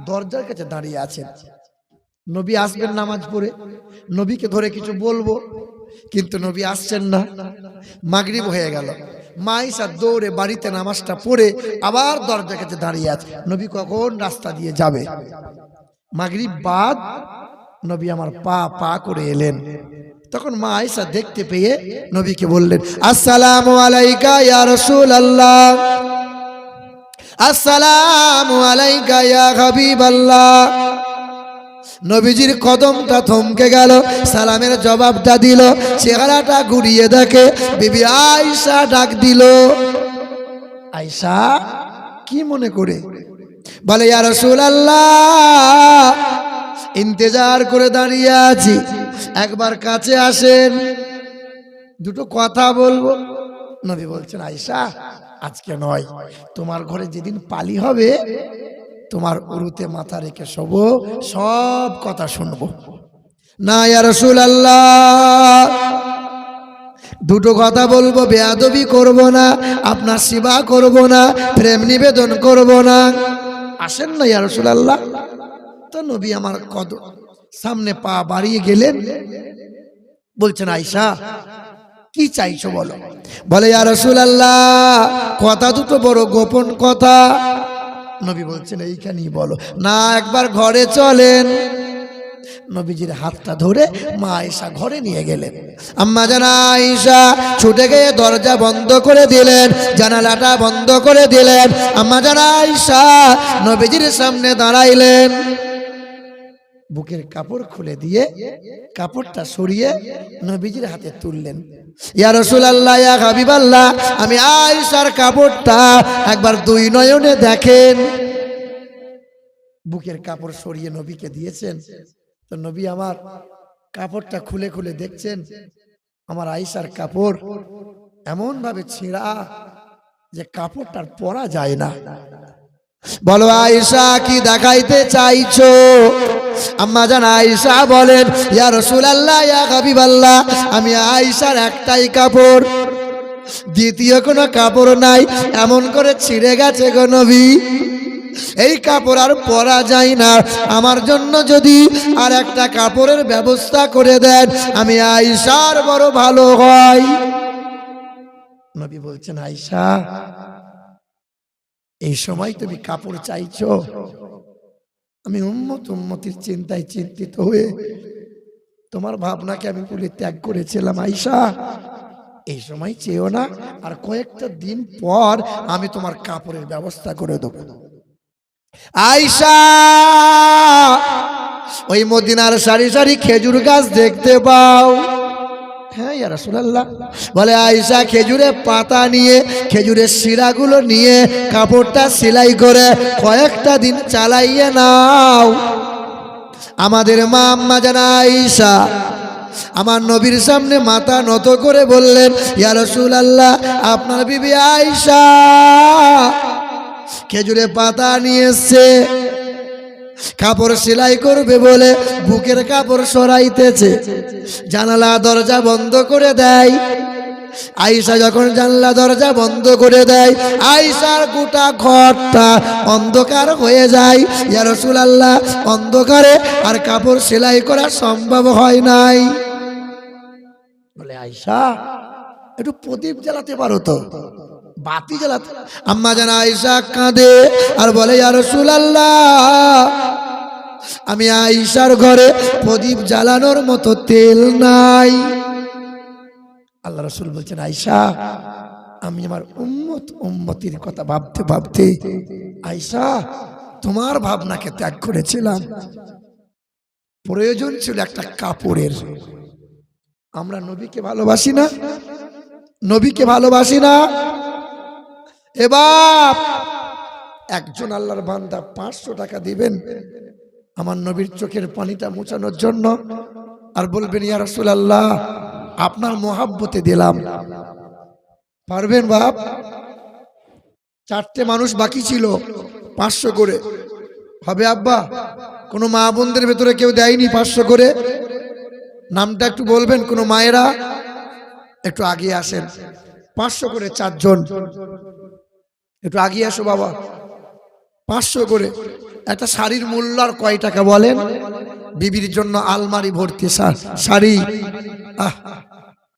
দরজার কাছে দাঁড়িয়ে আছেন। নবী আসবেন নামাজ পড়ে, নবীকে ধরে কিছু বলবো, কিন্তু নবী আসছেন না। মাগরিব হয়ে গেল, মা আয়েশা দৌড়ে বাড়িতে নামাজটা পড়ে আবার দরজার কাছে দাঁড়িয়ে আছে, নবী কখন রাস্তা দিয়ে যাবে। মাগরিব বাদ নবী আমার পা পা করে এলেন। তখন মা আয়েশা দেখতে পেয়ে নবীকে বললেন, আসসালামু আলাইকা ইয়া রাসূলুল্লাহ, আসসালামু আলাইকা ইয়া হাবিবাল্লাহ। নবীজির কদমটা থমকে গেল, সালামের জবাবটা দিল, চেহারাটা ঘুরিয়ে দেখে বিবি আয়েশা ডাক দিল। আয়েশা কি মনে করে? বলে, ইয়া রাসূলুল্লাহ, ইন্তেজার করে দাঁড়িয়ে আছি, একবার কাছে আসেন, দুটো কথা বলবো। নবী বলছেন, আয়েশা আজকে নয়, তোমার ঘরে যেদিন পালি হবে তোমার উরুতে মাথা রেখে শোবো, সব কথা শুনবো। না ইয়া রাসূলুল্লাহ, দুটো কথা বলবো, বেয়াদবি করব না, আপনার সেবা করব না, প্রেম নিবেদন করব না। আসেন না ইয়া রাসূলুল্লাহ। তো নবী আমার কদম সামনে পা বাড়িয়ে গেলেন, বলছেন, আয়েশা কি চাইছো বলো। বলে, ইয়া রাসূলুল্লাহ, কথা দুটো বড় গোপন কথা। নবী বলছেন, এইখানেই বলো। না, একবার ঘরে চলেন। নবীজির হাতটা ধরে মা আয়েশা ঘরে নিয়ে গেলেন। আম্মা জান আয়েশা ছুটে গিয়ে দরজা বন্ধ করে দিলেন, জানালাটা বন্ধ করে দিলেন। আম্মা জান আয়েশা নবীজির সামনে দাঁড়াইলেন, বুকের কাপড় খুলে দিয়ে কাপড়টা সরিয়ে নবীজির হাতে তুললেন। ইয়া রাসূলুল্লাহ, ইয়া হাবিবাল্লাহ, আমি আয়েশার কাপড়টা একবার দুই নয়নে দেখেন। বুকের কাপড় সরিয়ে নবীকে দিয়েছেন। তো নবী আমার কাপড়টা খুলে খুলে দেখছেন, আমার আয়েশার কাপড় এমন ভাবে ছেঁড়া যে কাপড়টার পরা যায় না। বলো আয়েশা, কি দেখাইতে চাইছো? আম্মা জান আয়েশা বলেন, ইয়া রাসূলুল্লাহ, ইয়া হাবিবাল্লাহ, আমি আয়েশার একটাই কাপড়, দ্বিতীয় কোনো কাপড় নাই, এমন করে ছিঁড়ে গেছে গো নবী, এই কাপড় আর পরা যায় না। আমার জন্য যদি আর একটা কাপড়ের ব্যবস্থা করে দেন, আমি আয়েশার বড় ভালো হয়। নবী বলছেন, আয়েশা এই সময় তুমি কাপড় চাইছো? আমি উম্মতির চিন্তায় চিন্তিত হয়ে তোমার ভাবনাকে আমি ভুলে ত্যাগ করেছিলাম। আয়েশা এই সময় চেয়েও না, আর কয়েকটা দিন পর আমি তোমার কাপড়ের ব্যবস্থা করে দেবো। আয়েশা ওই মদিনার সারি সারি খেজুর গাছ দেখতে পাও? হ্যাঁ ইয়া রাসূলুল্লাহ। বলে, আয়েশা খেজুরের পাতা নিয়ে, খেজুরের শিরাগুলো নিয়ে কাপড়টা সেলাই করে কয়েকটা দিন চালাইয়ে নাও। আমাদের মা আম্মা জান আয়েশা আমার নবীর সামনে মাথা নত করে বললেন, ইয়া রাসূলুল্লাহ, আপনার বিবি আয়েশা খেজুরের পাতা নিয়ে এসছে, কাপড় সেলাই করবে বলে বুকের কাপড় সরাইতেছে, জানালা দরজা বন্ধ করে দেয়। আয়েশা যখন জানলা দরজা বন্ধ করে দেয়, আয়েশার গোটা ঘরটা অন্ধকার হয়ে যায়। ইয়া রাসূলুল্লাহ, অন্ধকারে আর কাপড় সেলাই করা সম্ভব হয় নাই। বলে, আয়েশা একটু প্রদীপ জ্বালাতে পারো তো, বাতি জ্বালাতে। আম্মা জান আয়েশা কাঁদে আর বলে, ইয়া রাসূলুল্লাহ, আমি আয়েশার ঘরে প্রদীপ জ্বালানোর মতো তেল নাই। আল্লাহ রাসূল বলছেন, আয়েশা আমি আমার উম্মতির কথা ভাবতে ভাবতে আয়েশা তোমার ভাবনাকে ত্যাগ করেছিলাম। প্রয়োজন ছিল একটা কাপড়ের। আমরা নবীকে ভালোবাসি না? নবীকে ভালোবাসি না? এবার একজন আল্লাহর বান্দা 500 টাকা দিবেন আমার নবীর চোখের পানিটা মোছানোর জন্য, আর বলবেন, ইয়া রাসূলুল্লাহ, আপনার মোহাব্বতে দিলাম। পারবেন বাপ? 4টে মানুষ বাকি ছিল, 500 করে হবে আব্বা? কোনো মা বোনদের ভেতরে কেউ দেয়নি 500 করে? নামটা একটু বলবেন, কোনো মায়েরা একটু আগে আসেন। 500 করে 4 জন। একটু আগিয়ে আসো বাবা। 500 করে। একটা শাড়ির মূল্য আর কয় টাকা বলেন? বিবির জন্য আলমারি ভর্তি শাড়ি।